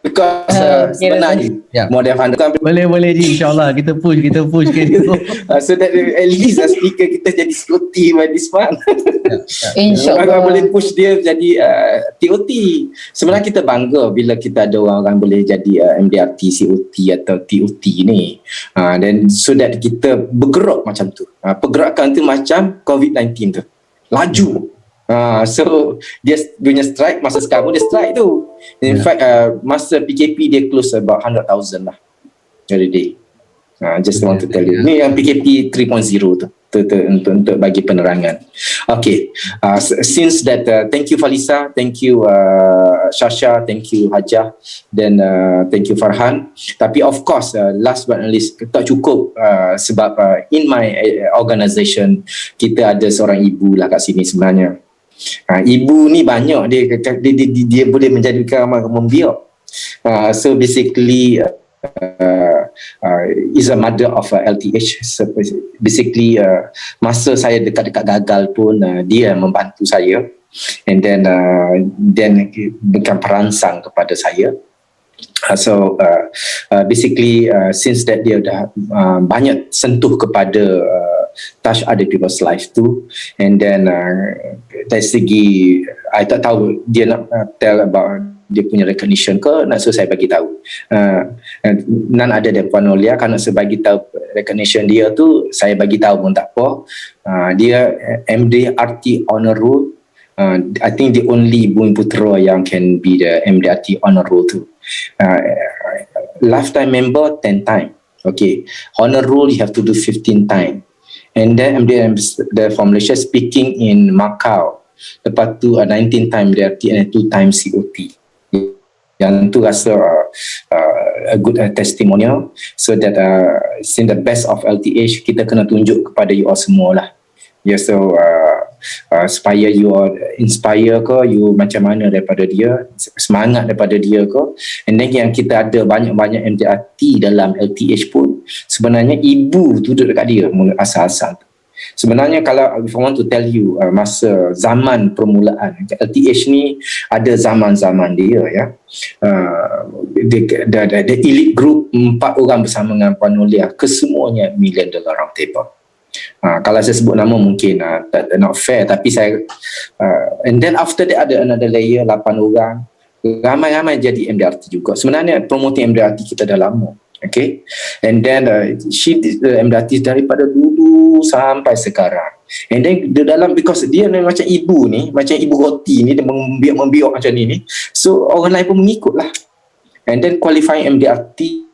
Because sebenarnya model fund kan Boleh Ji, insyaAllah kita push ke situ. so that at least speaker kita jadi COT by this month. InsyaAllah. Orang boleh push dia jadi TOT. Sebenarnya kita bangga bila kita ada orang boleh jadi MDRT, COT atau TOT ni. Dan so that kita bergerak macam tu. Pergerakan tu macam COVID-19 tu. Laju. So dia punya strike masa sekarang dia strike tu. In fact masa PKP dia close about 100,000 lah every day. Just want to tell you. Ni yang PKP 3.0 tu untuk bagi penerangan. Okay, since that thank you Falisa, thank you Shasha, thank you Hajah, then thank you Farhan. Tapi of course last but not least tak cukup sebab in my organisation kita ada seorang ibu lah kat sini sebenarnya. Ibu ni banyak dia boleh menjadikan ramai membiak. So basically is a mother of LTH. So basically masa saya dekat-dekat gagal pun dia membantu saya, and then bukan perangsang kepada saya. Basically since that dia dah banyak sentuh kepada touch other people's life too, and then dari segi I tak tahu dia nak tell about dia punya recognition ke, nak suruh saya bagi tahu. None other than Puan Nolia, kalau saya bagi tahu recognition dia tu, saya bagi tahu pun tak apa. Dia MDRT honor roll. I think the only Bumi Putera yang can be the MDRT honor roll tu. Lifetime member 10 time. Okay. Honor roll you have to do 15 time. And then MDM from Malaysia speaking in Macau. Lepas tu 19 time MDRT and 2 time COT. Yang tu rasa a good testimonial, so that since the best of LTH kita kena tunjuk kepada you all semua lah. So supaya you all inspire ke, you macam mana daripada dia, semangat daripada dia ke. And then yang kita ada banyak-banyak MDRT dalam LTH pun sebenarnya ibu tu duduk dekat dia mula asal-asal. Sebenarnya kalau if I want to tell you masa zaman permulaan LTH ni ada zaman-zaman dia ya. The elite group 4 orang bersama dengan Puan Nolia, kesemuanya $1 million round table. Kalau saya sebut nama mungkin not fair, tapi saya and then after that ada another layer 8 orang, ramai-ramai jadi MDRT juga. Sebenarnya promoting MDRT kita dah lama. Okay, and then she did the MDRT daripada dulu sampai sekarang. And then di dalam, because dia ni macam ibu ni, macam ibu roti ni, dia membiak macam ni. So orang lain pun mengikut lah. And then qualifying MDRT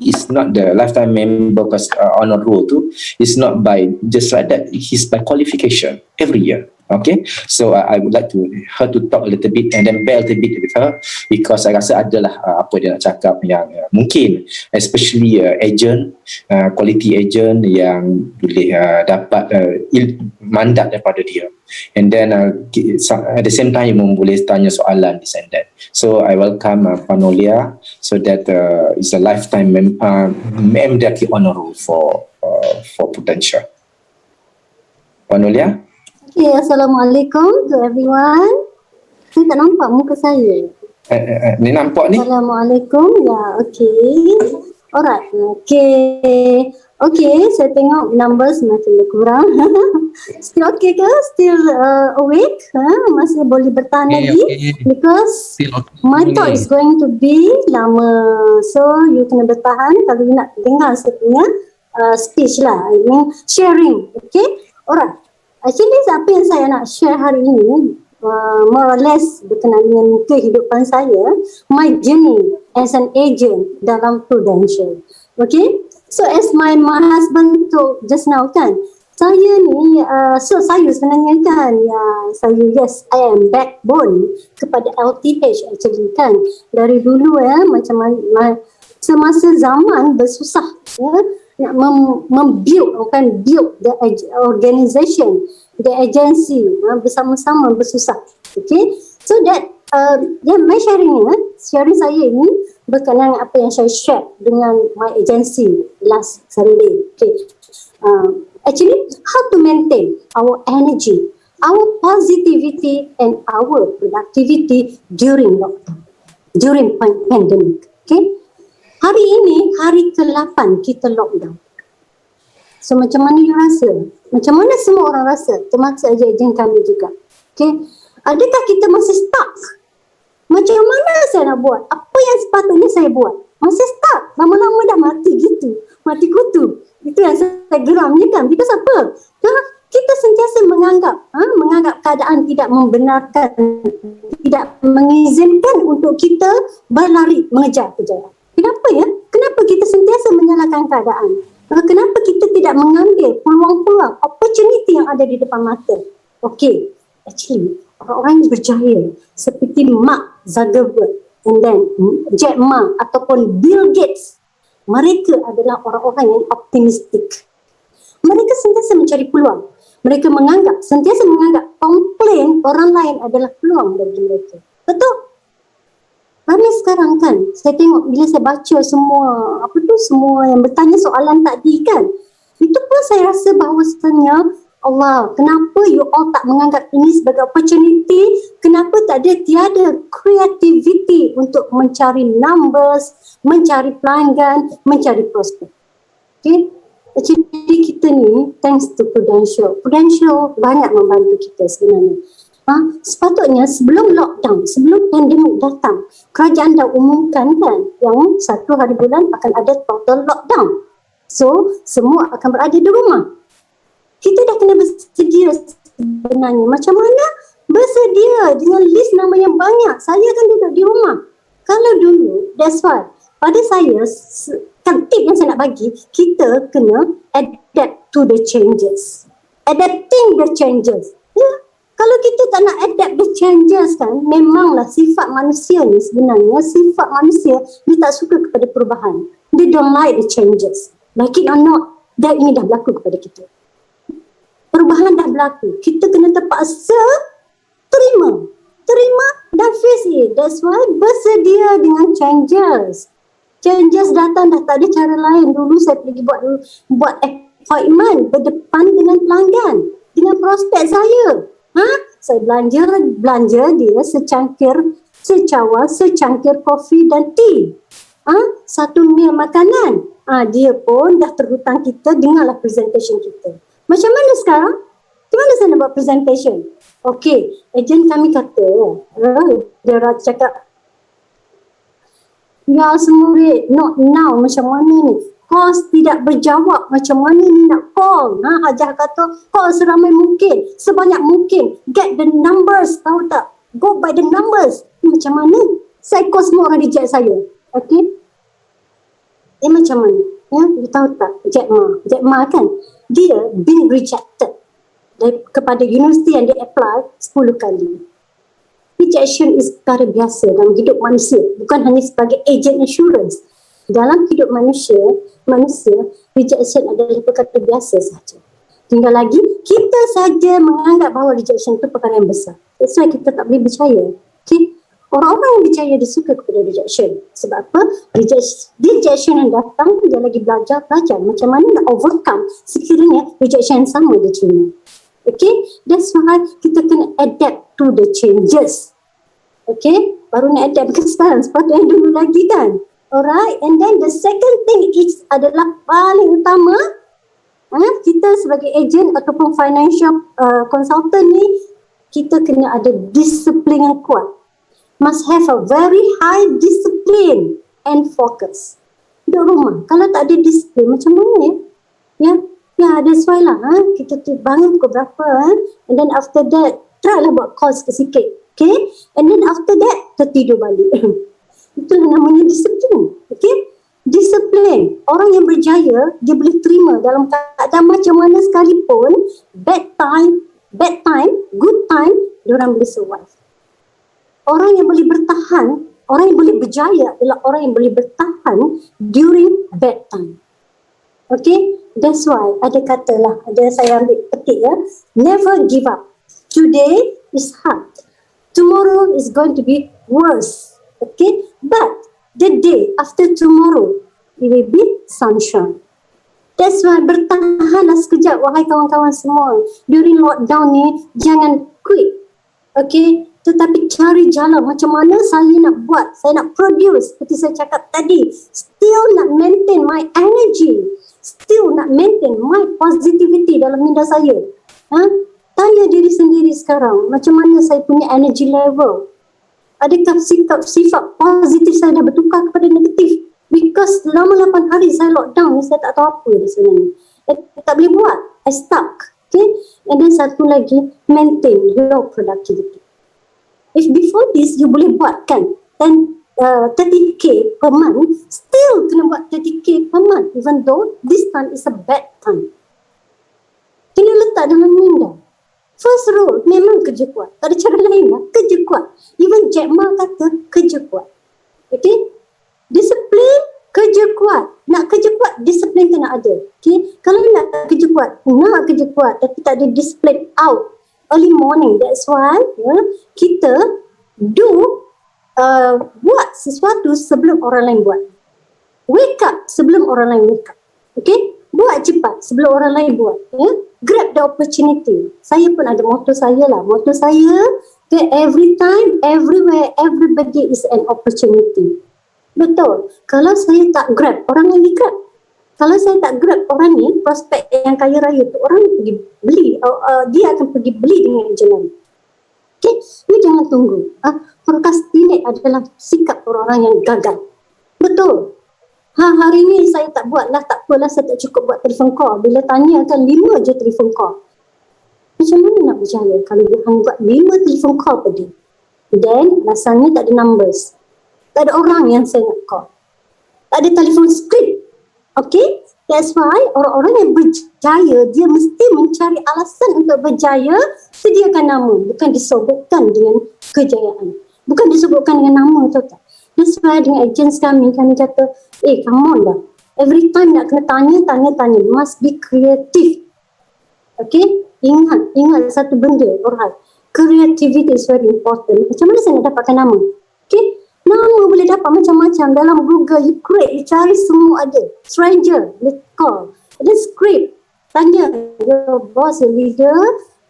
is not the lifetime member honor roll tu, is not by just like that, it's by qualification every year. Okay, so I would like her to talk a little bit and then bear a little bit with her, because saya rasa adalah apa dia nak cakap yang mungkin especially agent, quality agent yang boleh dapat mandat daripada dia, and then at the same time boleh tanya soalan this and that. So I welcome Puan Nolia, so that is a lifetime MDRT honor roll for potential. Puan Nolia. Okay, Assalamualaikum to everyone. Saya tak nampak muka saya. Ni nampak ni? Assalamualaikum. Ya, okay. Alright. Okay, saya tengok numbers macam berkurang. Still okay ke? Still awake? Masih boleh bertahan lagi? Because my talk is going to be lama. So, you kena bertahan kalau you nak dengar saya punya speech lah. I mean, sharing. Okay? Alright. Actually, apa yang saya nak share hari ini more or less berkenaan dengan kehidupan saya, my journey as an agent dalam Prudential. Okay, so as my husband told just now kan, saya ni, saya sebenarnya kan, yes, I am backbone kepada LTH actually kan. Dari dulu macam semasa zaman bersusah nak build the organization, the agency, bersama-sama bersusah. Okay, so that my sharing saya ini berkenaan apa yang saya share dengan my agency last Sunday. Okay, actually how to maintain our energy, our positivity and our productivity during lockdown, during pandemic. Okay, hari ini hari ke-8 kita lockdown. So macam mana you rasa? Macam mana semua orang rasa? Termasuk ejen kami juga. Okay, adakah kita masih stuck? Macam mana saya nak buat? Apa yang sepatutnya saya buat? Masih stuck. Lama-lama dah mati gitu. Mati kutu. Itu yang saya geram ni kan. Because apa? Kita sentiasa menganggap keadaan tidak membenarkan, tidak mengizinkan untuk kita berlari mengejar kejayaan. Kenapa ya? Kenapa kita sentiasa menyalahkan keadaan? Kenapa kita tidak mengambil peluang-peluang, opportunity yang ada di depan mata? Okay, actually, orang-orang yang berjaya seperti Mark Zuckerberg and then Jack Ma ataupun Bill Gates, mereka adalah orang-orang yang optimistik. Mereka sentiasa mencari peluang. Mereka sentiasa menganggap komplain orang lain adalah peluang bagi mereka. Betul? Ramai sekarang kan, saya tengok bila saya baca semua yang bertanya soalan tadi kan, itu pun saya rasa bahawasanya Allah, kenapa you all tak menganggap ini sebagai opportunity? Kenapa tiada creativity untuk mencari numbers, mencari pelanggan, mencari prospek? Okay? Jadi kita ni, thanks to Prudential banyak membantu kita sebenarnya. Sepatutnya sebelum lockdown, sebelum pandemik datang, kerajaan dah umumkan kan yang 1 hari bulan akan ada total lockdown. So, semua akan berada di rumah. Kita dah kena bersedia sebenarnya. Macam mana? Bersedia dengan list nama yang banyak. Saya akan duduk di rumah. Kalau dulu, that's why. Pada saya, kan tip yang saya nak bagi, kita kena adapt to the changes. Adapting the changes. Ya? Kalau kita tak nak adapt the changes kan, memanglah sifat manusia ni sebenarnya, sifat manusia, dia tak suka kepada perubahan. They don't like the changes. Like it or not, ini dah berlaku kepada kita. Perubahan dah berlaku. Kita kena terpaksa terima dan face it. That's why bersedia dengan changes. Changes datang dah tak ada cara lain. Dulu saya pergi buat appointment berdepan dengan pelanggan, dengan prospek saya. Saya belanja dia secangkir kopi dan tea. Satu meal makanan. Dia pun dah terhutang kita, dengarlah presentation kita. Macam mana sekarang? Macam mana saya nak buat presentation? Okey, ejen kami kata, dia cakap, ya semua not now, macam mana ni? Kos tidak berjawab, macam mana ni nak call? Hajah kata, call seramai mungkin, sebanyak mungkin. Get the numbers, tahu tak? Go by the numbers. Macam mana? Saya call semua orang reject saya. Okey? Macam mana? Ya, you tahu tak? Jack Ma kan? Dia been rejected kepada universiti yang dia apply 10 kali. Rejection is perkara biasa dalam hidup manusia, bukan hanya sebagai agent insurance. Dalam hidup manusia, rejection adalah perkara biasa sahaja. Tinggal lagi, kita saja menganggap bahawa rejection itu perkara yang besar. That's why kita tak boleh percaya. Okay? Orang-orang yang percaya dia suka kepada rejection. Sebab apa? Rejection yang datang, dia lagi belajar macam mana nak overcome sekiranya rejection yang sama dia terima. Okay? That's why kita kena adapt to the changes. Okay? Baru nak adapt ke sekarang, sepatutnya dulu lagi kan? Alright? And then the second thing is adalah paling utama, kita sebagai agent ataupun financial consultant ni, kita kena ada disiplin yang kuat. Must have a very high discipline and focus. Duduk rumah, kalau tak ada disiplin macam mana ya? Ya, that's why lah. Kita bangun pukul berapa, and then after that, try lah buat calls sikit. Okay? And then after that, tertidur balik. Itu namanya disiplin. Okay? Disiplin. Orang yang berjaya, dia boleh terima dalam keadaan macam mana sekalipun, bad time, good time, diorang boleh survive. Orang yang boleh bertahan, orang yang boleh berjaya adalah orang yang boleh bertahan during bad time. Okay? That's why ada katalah, ada saya ambil petik ya, never give up. Today is hard. Tomorrow is going to be worse. Okay? But the day after tomorrow, it will be sunshine. That's why bertahanlah sekejap wahai kawan-kawan semua. During lockdown ni, jangan quit. Okay? Tetapi cari jalan macam mana saya nak buat, saya nak produce seperti saya cakap tadi, still nak maintain my energy, still nak maintain my positivity dalam minda saya. Tanya diri sendiri sekarang, macam mana saya punya energy level? Adakah sifat positif saya dah bertukar kepada negatif? Because selama 8 hari saya lockdown ni, saya tak tahu apa dah sebenarnya. Tak boleh buat, I stuck. Okay? And then satu lagi, maintain your productivity. If before this, you boleh buat kan 30k per month, still kena buat 30k per month, even though this time is a bad time. Kena letak dalam minda. First rule, memang kerja kuat. Tak ada cara lain lah, kerja kuat. Even Jack Ma kata, kerja kuat. Okay? Disiplin, kerja kuat. Nak kerja kuat, disiplin kena ada. Okay? Kalau nak kerja kuat, tapi tak ada disiplin out. Early morning, that's why kita buat sesuatu sebelum orang lain buat. Wake up sebelum orang lain wake up. Okay? Buat cepat sebelum orang lain buat. Ya? Grab the opportunity. Saya pun ada motto saya lah. Motto saya, every time, everywhere, everybody is an opportunity. Betul. Kalau saya tak grab, orang lagi grab. Kalau saya tak grab orang ni, prospek yang kaya raya tu, orang ni pergi beli. Dia akan pergi beli dengan jalan. Okay, ni jangan tunggu. Procrastinate adalah sikap orang-orang yang gagal. Betul. Hari ni saya tak buat lah, tak apalah, saya tak cukup buat telefon call. Bila tanya kan 5 je telefon call. Macam mana nak berjaya kalau dia hanya buat 5 telefon call per day? Then, rasanya tak ada numbers. Tak ada orang yang saya nak call. Tak ada telefon script. Okay? That's why orang-orang yang berjaya, dia mesti mencari alasan untuk berjaya, sediakan nama. Bukan disebutkan dengan kejayaan. Bukan disebutkan dengan nama, tahu tak? That's why dengan agents kami kata, come on dah. Every time nak kena tanya. Must be creative. Okay? Ingat satu benda, alright. Creativity is very important. Macam mana saya nak dapatkan nama? Okay? Nama boleh dapat macam-macam. Dalam Google, you create, you cari semua ada. Stranger, let's call. Ada script. Tanya your boss, your leader,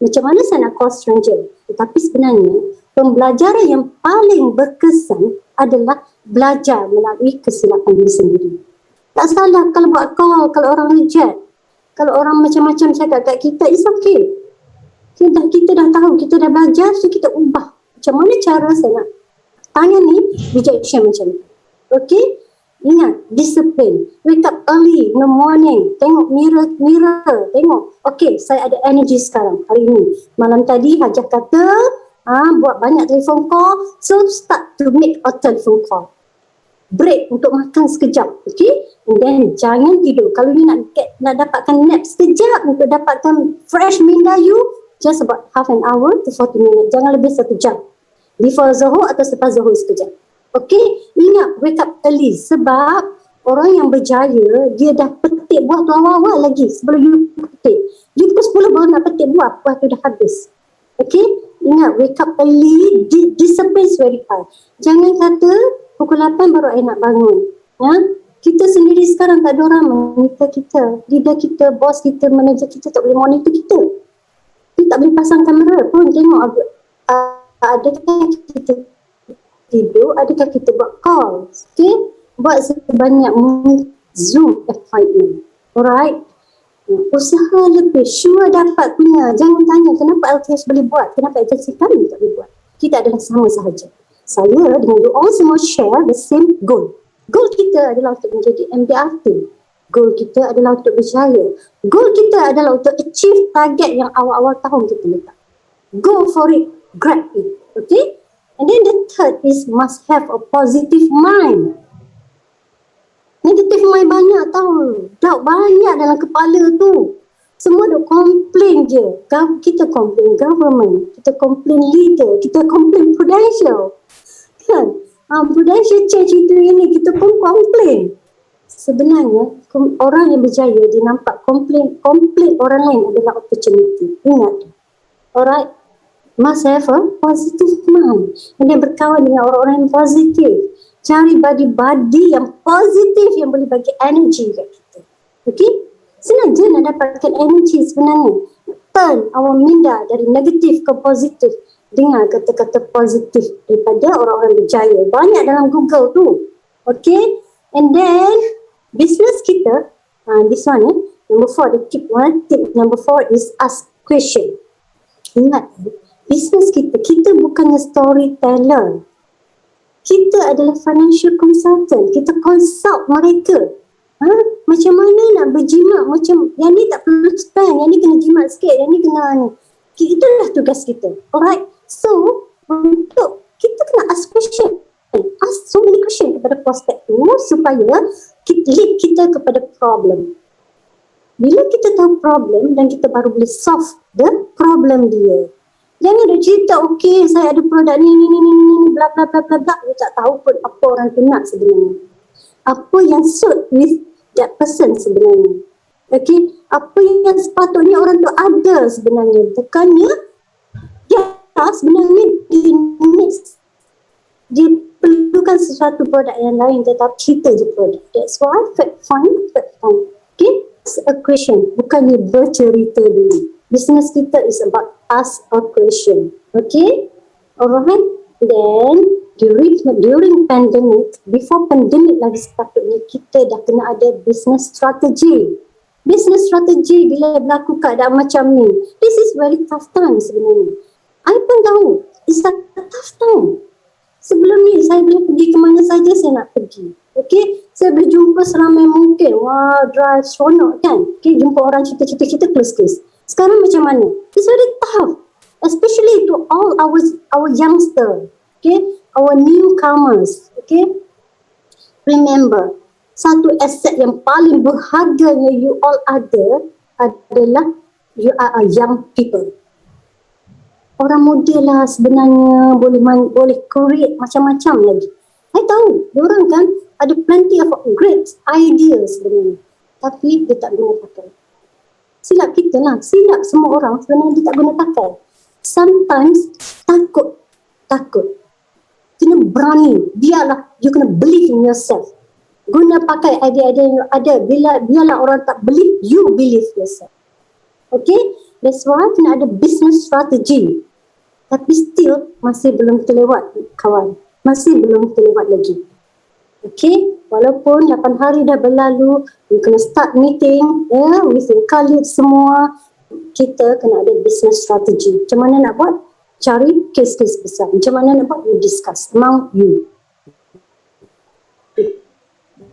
macam mana saya nak call stranger? Tetapi sebenarnya, pembelajaran yang paling berkesan adalah belajar melalui kesilapan diri sendiri. Tak salah kalau buat call, kalau orang reject, kalau orang macam-macam cakap kat kita, it's okay. Kita dah tahu, kita dah belajar, so kita ubah. Macam mana cara saya nak tanya ni, rejection macam ni. Okay? Ingat, disiplin. Wake up early in the morning. Tengok mirror. Tengok, okay, saya ada energy sekarang, hari ni. Malam tadi Hajah kata, buat banyak telefon call, so start to make a telephone call. Break untuk makan sekejap, okay? And then jangan tidur. Kalau you nak dapatkan nap sekejap untuk dapatkan fresh minda you, just about half an hour to 40 minutes. Jangan lebih 1 jam. Before Zuhur atau selepas Zuhur sekejap. Okay? Ingat, wake up early. Sebab orang yang berjaya, dia dah petik buah tu awal-awal lagi sebelum you petik. You pukul 10 baru nak petik buah tu dah habis. Okay? Ingat, wake up early, discipline is very high. Jangan kata pukul 8 baru I nak bangun. Ya? Kita sendiri sekarang tak ada orang monitor kita. Leader kita, bos kita, manager kita tak boleh monitor kita. Kita tak boleh pasang kamera pun tengok adakah kita tidur, adakah kita buat call. Okay? Buat sebanyak Zoom appointment. Alright? Usaha lebih, sure dapat punya. Jangan tanya kenapa LTS boleh buat, kenapa agensi kami tak boleh buat. Kita adalah sama sahaja. Saya dengan you all semua share the same goal. Goal kita adalah untuk menjadi MDRT. Goal kita adalah untuk berjaya. Goal kita adalah untuk achieve target yang awal-awal tahun kita letak. Go for it, grab it. Okay? And then the third is must have a positive mind. Negative mind banyak tau. Doubt banyak dalam kepala tu. Semua duk complain je. Kita complain government, kita complain leader, kita complain prudential. Kan? Prudential change itu ini, kita pun complain. Sebenarnya, orang yang berjaya, dia nampak complain orang lain adalah opportunity. Ingat. Alright? Must have a positive mind. Dan dia berkawan dengan orang-orang yang positif. Cari body yang positif yang boleh bagi energy kat kita. Okay? Senang je nak dapatkan energy sebenarnya. Turn our minda dari negatif ke positif. Dengar kata-kata positif daripada orang-orang berjaya. Banyak dalam Google tu. Okay? And then, business kita, this one, number 4, the tip one. Tip number 4 is ask question. Ingat, business kita bukannya storyteller. Kita adalah financial consultant. Kita consult mereka. Macam mana nak berjimat, macam yang ni tak perlu spend, yang ni kena jimat sikit, yang ni kena ni. Itulah tugas kita. Alright. So, untuk kita kena ask question. Ask so many question kepada prospek tu supaya lead kita kepada problem. Bila kita tahu problem dan kita baru boleh solve the problem dia. Jangan ada cerita, okay, saya ada produk ni, bla bla bla bla bla. Dia tak tahu pun apa orang tu nak sebenarnya. Apa yang suit with that person sebenarnya. Okay, apa yang sepatutnya orang tu ada sebenarnya. Bukannya, sebenarnya dia perlukan sesuatu produk yang lain tetapi kita je produk. That's why fact find. Okay, a question, bukannya bercerita dulu. Business kita is about ask a question. Okay? Alright? Then, during pandemic, before pandemic lagi sepatutnya, kita dah kena ada business strategy. Business strategy bila berlaku keadaan macam ni. This is very tough time sebenarnya. I pun tahu, it's a tough time. Sebelum ni, saya boleh pergi ke mana saja saya nak pergi. Okay, saya boleh jumpa seramai mungkin. Wah, drive, seronok kan. Okay, jumpa orang cerita-cerita close-close. Sekarang macam mana? It's very tough. Especially to all our youngster. Okay, our newcomers. Okay, remember, satu aset yang paling berharga yang you all ada adalah you are a young people. Orang muda lah sebenarnya boleh create macam-macam lagi. I tahu, diorang kan ada plenty of great ideas sebenarnya. Tapi dia tak guna pakai. Silap kita lah. Silap semua orang sebenarnya dia tak guna pakai. Sometimes takut. Kena berani. Biarlah, you kena believe in yourself. Guna pakai idea-idea yang ada. Biarlah orang tak believe, you believe yourself. Okay? That's why kena ada business strategy. Tapi still masih belum terlewat kawan. Masih belum terlewat lagi. Okay, walaupun 8 hari dah berlalu, you kena start meeting with your colleagues semua. Kita kena ada business strategy. Macam mana nak buat? Cari kes-kes besar. Macam mana nak buat? You discuss among you.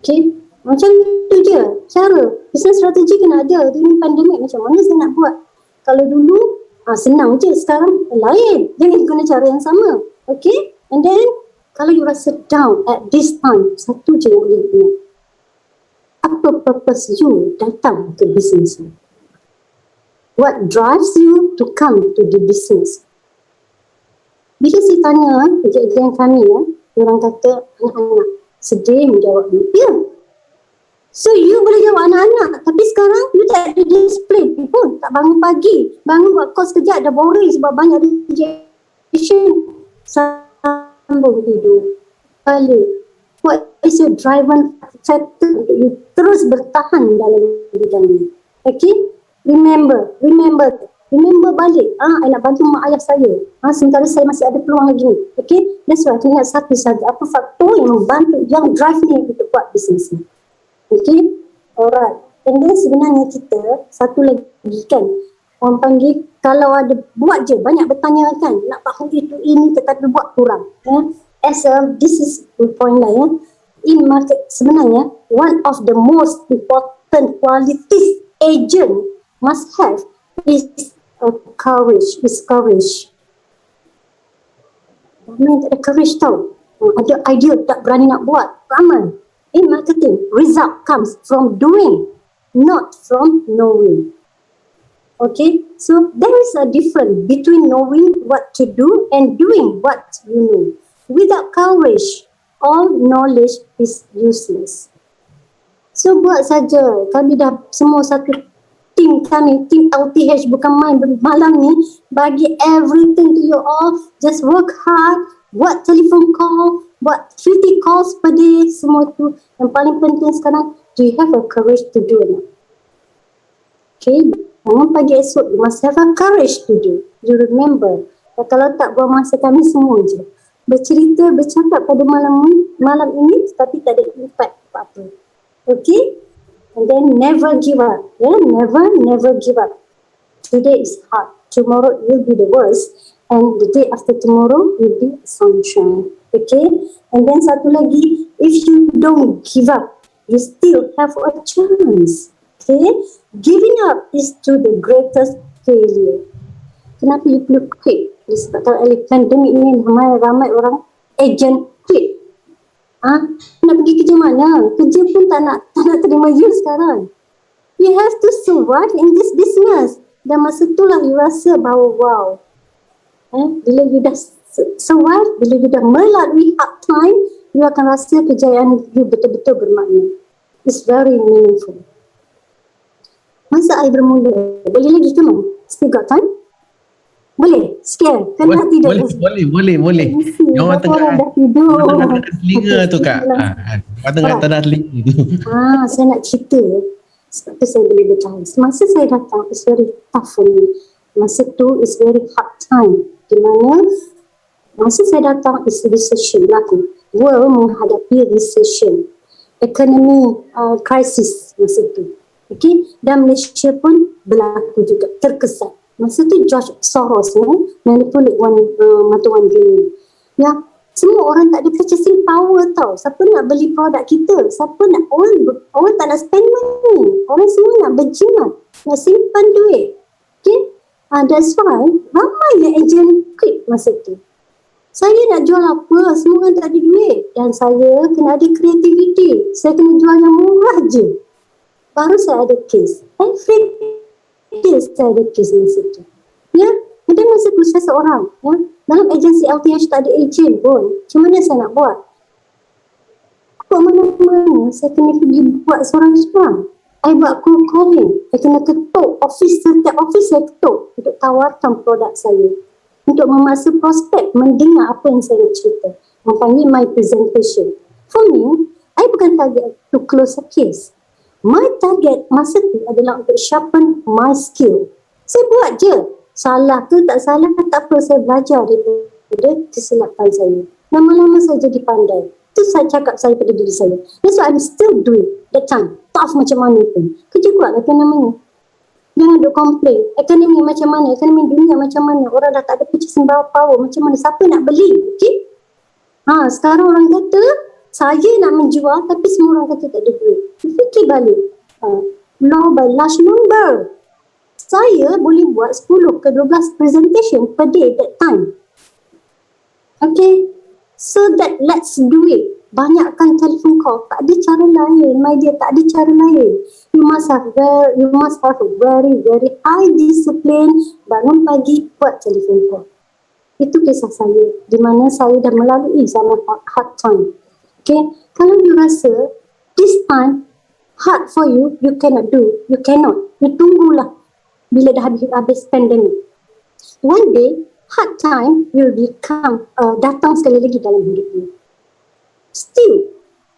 Okay, macam tu je cara. Business strategy kena ada. Ini pandemik macam mana saya nak buat? Kalau dulu senang je, sekarang lain. Jangan guna cara yang sama. Okay, and then kalau you rasa down at this time, satu je yang boleh ingat. Apa purpose you datang ke business ni? What drives you to come to the business? Bila saya tanya kejadian kami, orang kata anak-anak sedih menjawab ni. Ya. So you boleh jawab anak-anak, tapi sekarang you tak ada display pun. Tak bangun pagi, bangun buat kos kejap dah boring sebab banyak rejection. Sambung tidur, balik. What is your driving factor untuk you terus bertahan dalam bidang ini? Okay? Remember balik. I nak bantu mak ayah saya. Sementara saya masih ada peluang lagi ni. Okay? That's why ingat satu saja. Apa faktor yang membantu, yang drive ni untuk buat bisnes ni? Okay? Alright. And then sebenarnya kita, satu lagi kan, orang panggil, kalau ada buat je, banyak bertanya kan, nak tahu itu ini tetapi buat kurang. This is the point lah ya. In market sebenarnya, one of the most important qualities agent must have is courage. Ramai tak ada courage tau. Ada idea tak berani nak buat. Ramai. In marketing, result comes from doing, not from knowing. Okay, so there is a difference between knowing what to do and doing what you know. Without courage, all knowledge is useless. So buat saja. Kami dah semua satu tim kami, tim LTH bukan main malam ni, bagi everything to you all. Just work hard, buat telephone call, buat 50 calls per day, semua tu. Yang paling penting sekarang, do you have a courage to do it? Okay, bangun pagi esok, you must have a courage to do. You remember, kalau tak buang masa kami semua je. Bercerita, bercakap pada malam ini, tapi tak ada impact apa-apa. Okay? And then never give up. Yeah? Never give up. Today is hard. Tomorrow will be the worst. And the day after tomorrow will be sunshine. Okay? And then satu lagi, if you don't give up, you still have a chance. Okay? Giving up is to the greatest failure. Kenapa you perlu quit? Disebabkan oleh pandemik ni ramai orang agent quit. Nak pergi kerja mana? Kerja pun tak nak terima you sekarang. You have to survive in this business. Dan masa itulah you rasa bahawa wow. Bila you dah survive, bila you dah melalui hard time, you akan rasa kejayaan you betul-betul bermakna. It's very meaningful. Masa I bermula, boleh lagi ke mana? Still got time? Boleh? Sekian? Kena tidur? Boleh. Yang orang tengah telinga tu Kak. Orang tengah telinga tu. Saya nak cerita. sebab tu saya boleh bertahan. Semasa saya datang, it's very tough for me. Masa tu is very hard time, di mana masa saya datang is recession berlaku. World menghadapi recession, ekonomi krisis masa tu. Okay? Dan Malaysia pun berlaku juga, terkesan. Masa tu George Soros manipulate mata wang dunia. Ya, semua orang tak ada purchasing power tau. Siapa nak beli produk kita? Siapa nak, orang tak nak spend money. Orang semua nak berjimat, nak simpan duit. Okay? That's why ramai yang agent quit masa tu. Saya nak jual apa? Semua orang tak ada duit. Dan saya kena ada kreativiti. Saya kena jual yang murah je. Baru saya ada case. Every case saya ada case masa tu. Ya? Dan masa tu saya seorang. Ya? Dalam agensi LTH tak ada agent pun. Macam mana saya nak buat? Buat mana-mana saya kena pergi buat seorang-seorang. Saya buat cold calling. Saya kena ketuk office, setiap office saya ketuk untuk tawarkan produk saya. Untuk memaksa prospek mendengar apa yang saya nak cerita. Mempanggil my presentation. For me, I bukan target to close a case. My target masa tu adalah untuk sharpen my skill. Saya buat je. Salah ke tak salah, tak apa. Saya belajar daripada kesilapan saya. Lama-lama saya jadi pandai. Itu saya cakap saya pada diri saya. That's what I'm still doing that time. Tough macam mana pun. Kerja kuat lah kan namanya. Jangan duk komplain. Ekonomi macam mana? Ekonomi dunia macam mana? Orang dah tak ada purchasing power. Macam mana? Siapa nak beli? Okay? Sekarang orang kata saya nak menjual tapi semua orang kata tak ada duit. Fikir balik. Law by large number. Saya boleh buat 10 ke 12 presentation per day that time. Okay? So that let's do it. Banyakkan telefon call. Tak ada cara lain. My dear, tak ada cara lain. You must have a very, very high discipline. Bangun pagi, buat telefon call. Itu kisah saya. Di mana saya dah melalui zaman hard time. Okay? Kalau you rasa this time hard for you, you cannot do. You cannot. You tunggulah bila dah habis pandemic. One day, hard time will become datang sekali lagi dalam hidup you. Still,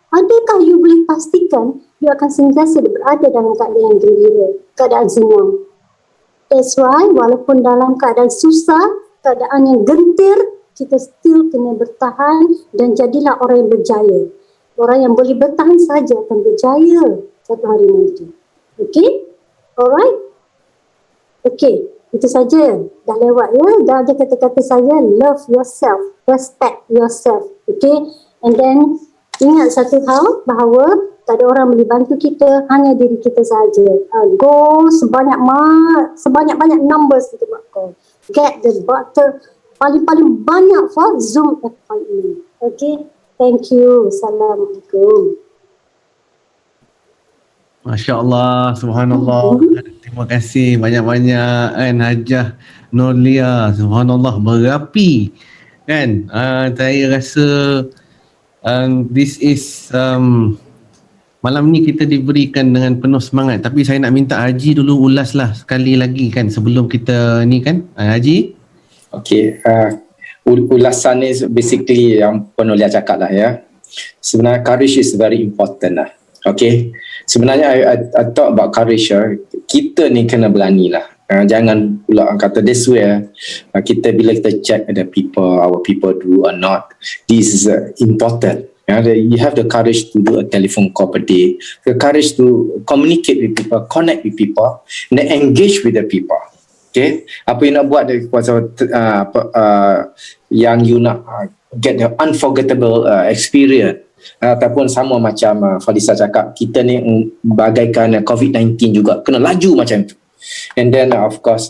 adakah you boleh pastikan you akan sentiasa berada dalam keadaan yang gembira, keadaan senang? That's why walaupun dalam keadaan susah, keadaan yang gentir, kita still kena bertahan dan jadilah orang yang berjaya. Orang yang boleh bertahan saja akan berjaya satu hari nanti. Okay? Alright? Okay, itu saja. Dah lewat ya. Dah ada kata-kata saya, love yourself, respect yourself. Okay? And then, ingat satu hal bahawa tak ada orang boleh bantu kita, hanya diri kita saja. Go sebanyak-banyak numbers kita buat call. Get the butter paling-paling banyak for Zoom appointment. Okay? Thank you. Assalamualaikum. Masya Allah, subhanallah. Terima kasih banyak-banyak kan Hajah Nurlia. Subhanallah, berapi kan. Saya rasa this is malam ni kita diberikan dengan penuh semangat. Tapi saya nak minta Haji dulu ulaslah sekali lagi kan sebelum kita ni kan. Haji? Okay, ulasan ni basically yang Penulia cakap lah ya. Sebenarnya courage is very important lah. Okay, sebenarnya I talk about courage ya. Kita ni kena berani lah. Jangan pula kata this way kita bila kita check ada people, our people do or not, this is important. You have the courage to do a telephone call per day, the courage to communicate with people, connect with people, and then engage with the people. Okay, apa yang nak buat yang you nak get the unforgettable experience. Ataupun sama macam Fadisa cakap, kita ni bagaikan COVID-19 juga, kena laju macam tu. And then of course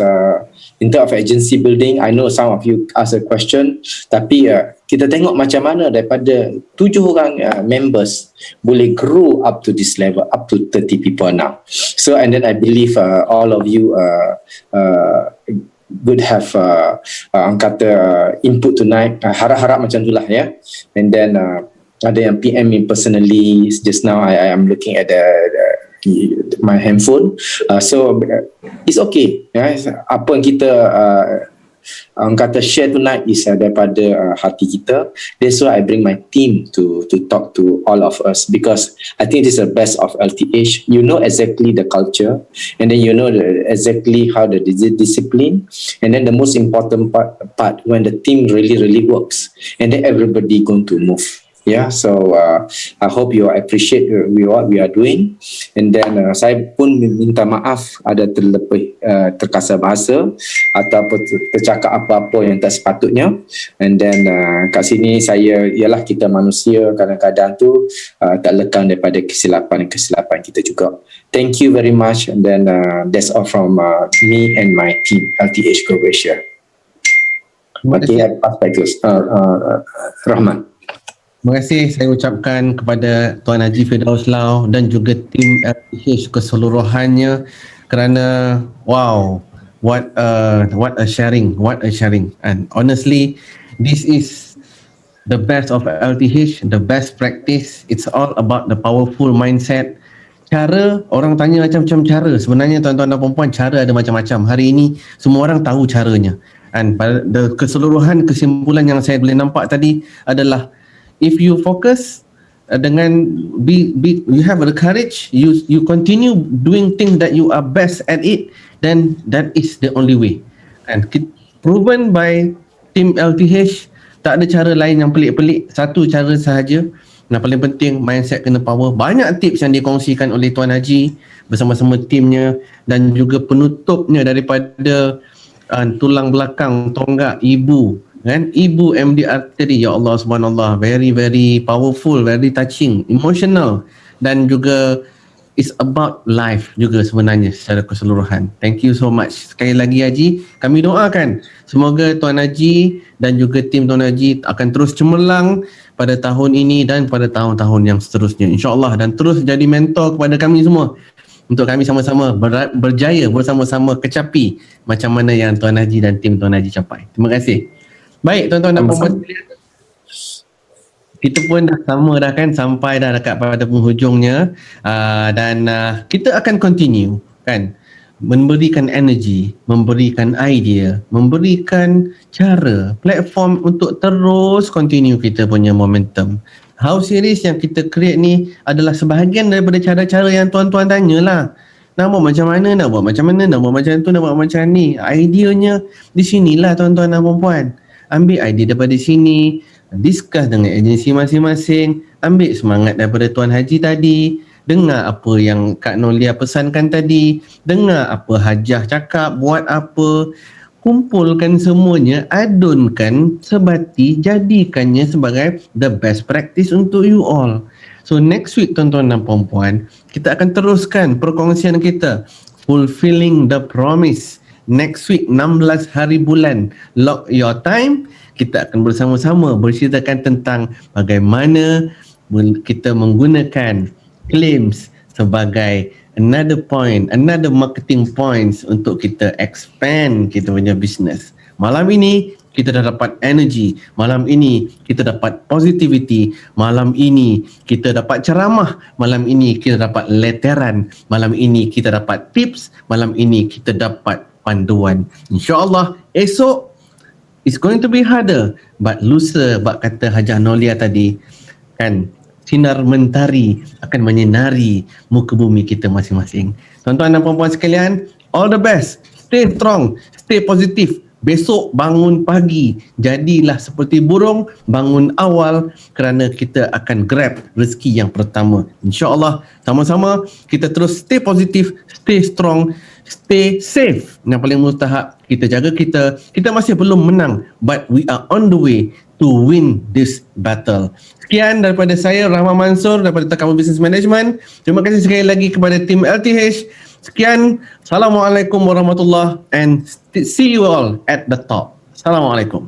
in terms of agency building, I know some of you ask a question, tapi kita tengok macam mana daripada 7 orang members boleh grow up to this level, up to 30 people now. So and then I believe all of you would have input tonight, harap-harap macam itulah ya. And then ada yang PM me personally just now. I am looking at my handphone, so it's okay ya. Apa yang kita kata share tonight is daripada hati kita. That's why I bring my team to talk to all of us, because I think this is the best of LTH. You know exactly the culture, and then you know exactly how the discipline, and then the most important part when the team really works, and then everybody going to move. Yeah, so I hope you appreciate what we are doing. And then saya pun minta maaf ada terlebih terkasar bahasa ataupun tercakap apa-apa yang tak sepatutnya. And then kat sini saya, ialah kita manusia, kadang-kadang tu tak lekang daripada kesilapan kita juga. Thank you very much. And then that's all from me and my team LTH Croatia. Okay, I pass back to Rahman. Terima kasih saya ucapkan kepada Tuan Haji Firdaus Lau dan juga tim LTH keseluruhannya, kerana wow, what a sharing, and honestly this is the best of LTH, the best practice. It's all about the powerful mindset. Cara, orang tanya macam-macam cara, sebenarnya tuan-tuan dan puan-puan, cara ada macam-macam. Hari ini semua orang tahu caranya, and pada keseluruhan kesimpulan yang saya boleh nampak tadi adalah, if you focus dengan you have the courage, you continue doing things that you are best at it, then that is the only way. And proven by team LTH, tak ada cara lain yang pelik-pelik, satu cara sahaja. Yang paling penting, mindset kena power. Banyak tips yang dikongsikan oleh Tuan Haji bersama-sama timnya, dan juga penutupnya daripada tulang belakang, tonggak ibu, kan, ibu MDR tadi. Ya Allah, subhanallah, very powerful, very touching, emotional, dan juga it's about life juga sebenarnya secara keseluruhan. Thank you so much sekali lagi Haji. Kami doakan semoga Tuan Haji dan juga tim Tuan Haji akan terus cemerlang pada tahun ini dan pada tahun-tahun yang seterusnya, insyaAllah, dan terus jadi mentor kepada kami semua untuk kami sama-sama berjaya bersama-sama kecapi macam mana yang Tuan Haji dan tim Tuan Haji capai. Terima kasih. Baik tuan-tuan dan puan-puan sekalian, kita pun dah sama dah kan, sampai dah dekat pada penghujungnya, dan kita akan continue kan, memberikan energi, memberikan idea, memberikan cara, platform untuk terus continue kita punya momentum. House series yang kita create ni adalah sebahagian daripada cara-cara yang tuan-tuan tanyalah. Nak buat macam mana, nak buat macam mana, nak buat macam tu, nak buat macam ni. Ideanya di sinilah tuan-tuan dan puan-puan. Ambil idea daripada sini, discuss dengan agensi masing-masing, ambil semangat daripada Tuan Haji tadi, dengar apa yang Kak Nolia pesankan tadi, dengar apa Hajah cakap, buat apa, kumpulkan semuanya, adunkan sebati, jadikannya sebagai the best practice untuk you all. So next week tuan-tuan dan puan-puan, kita akan teruskan perkongsian kita, fulfilling the promise. Next week 16 hari bulan, lock your time, kita akan bersama-sama berceritakan tentang bagaimana kita menggunakan claims sebagai another point, another marketing points untuk kita expand kita punya business. Malam ini kita dah dapat energy, malam ini kita dapat positivity, malam ini kita dapat ceramah, malam ini kita dapat leteran, malam ini kita dapat tips, malam ini kita dapat panduan. InsyaAllah esok it's going to be harder, but lusa, bak kata Hajah Nolia tadi kan, sinar mentari akan menyinari muka bumi kita masing-masing. Tuan-tuan dan puan-puan sekalian, all the best, stay strong, stay positive. Besok bangun pagi, jadilah seperti burung, bangun awal, kerana kita akan grab rezeki yang pertama. InsyaAllah sama-sama kita terus stay positif, stay strong, stay safe. Yang paling mustahak, kita jaga kita masih belum menang, but we are on the way to win this battle. Sekian daripada saya, Rahman Mansur, daripada Takamu Business Management. Terima kasih sekali lagi kepada tim LTH. Sekian, Assalamualaikum warahmatullahi, and see you all at the top. Assalamualaikum.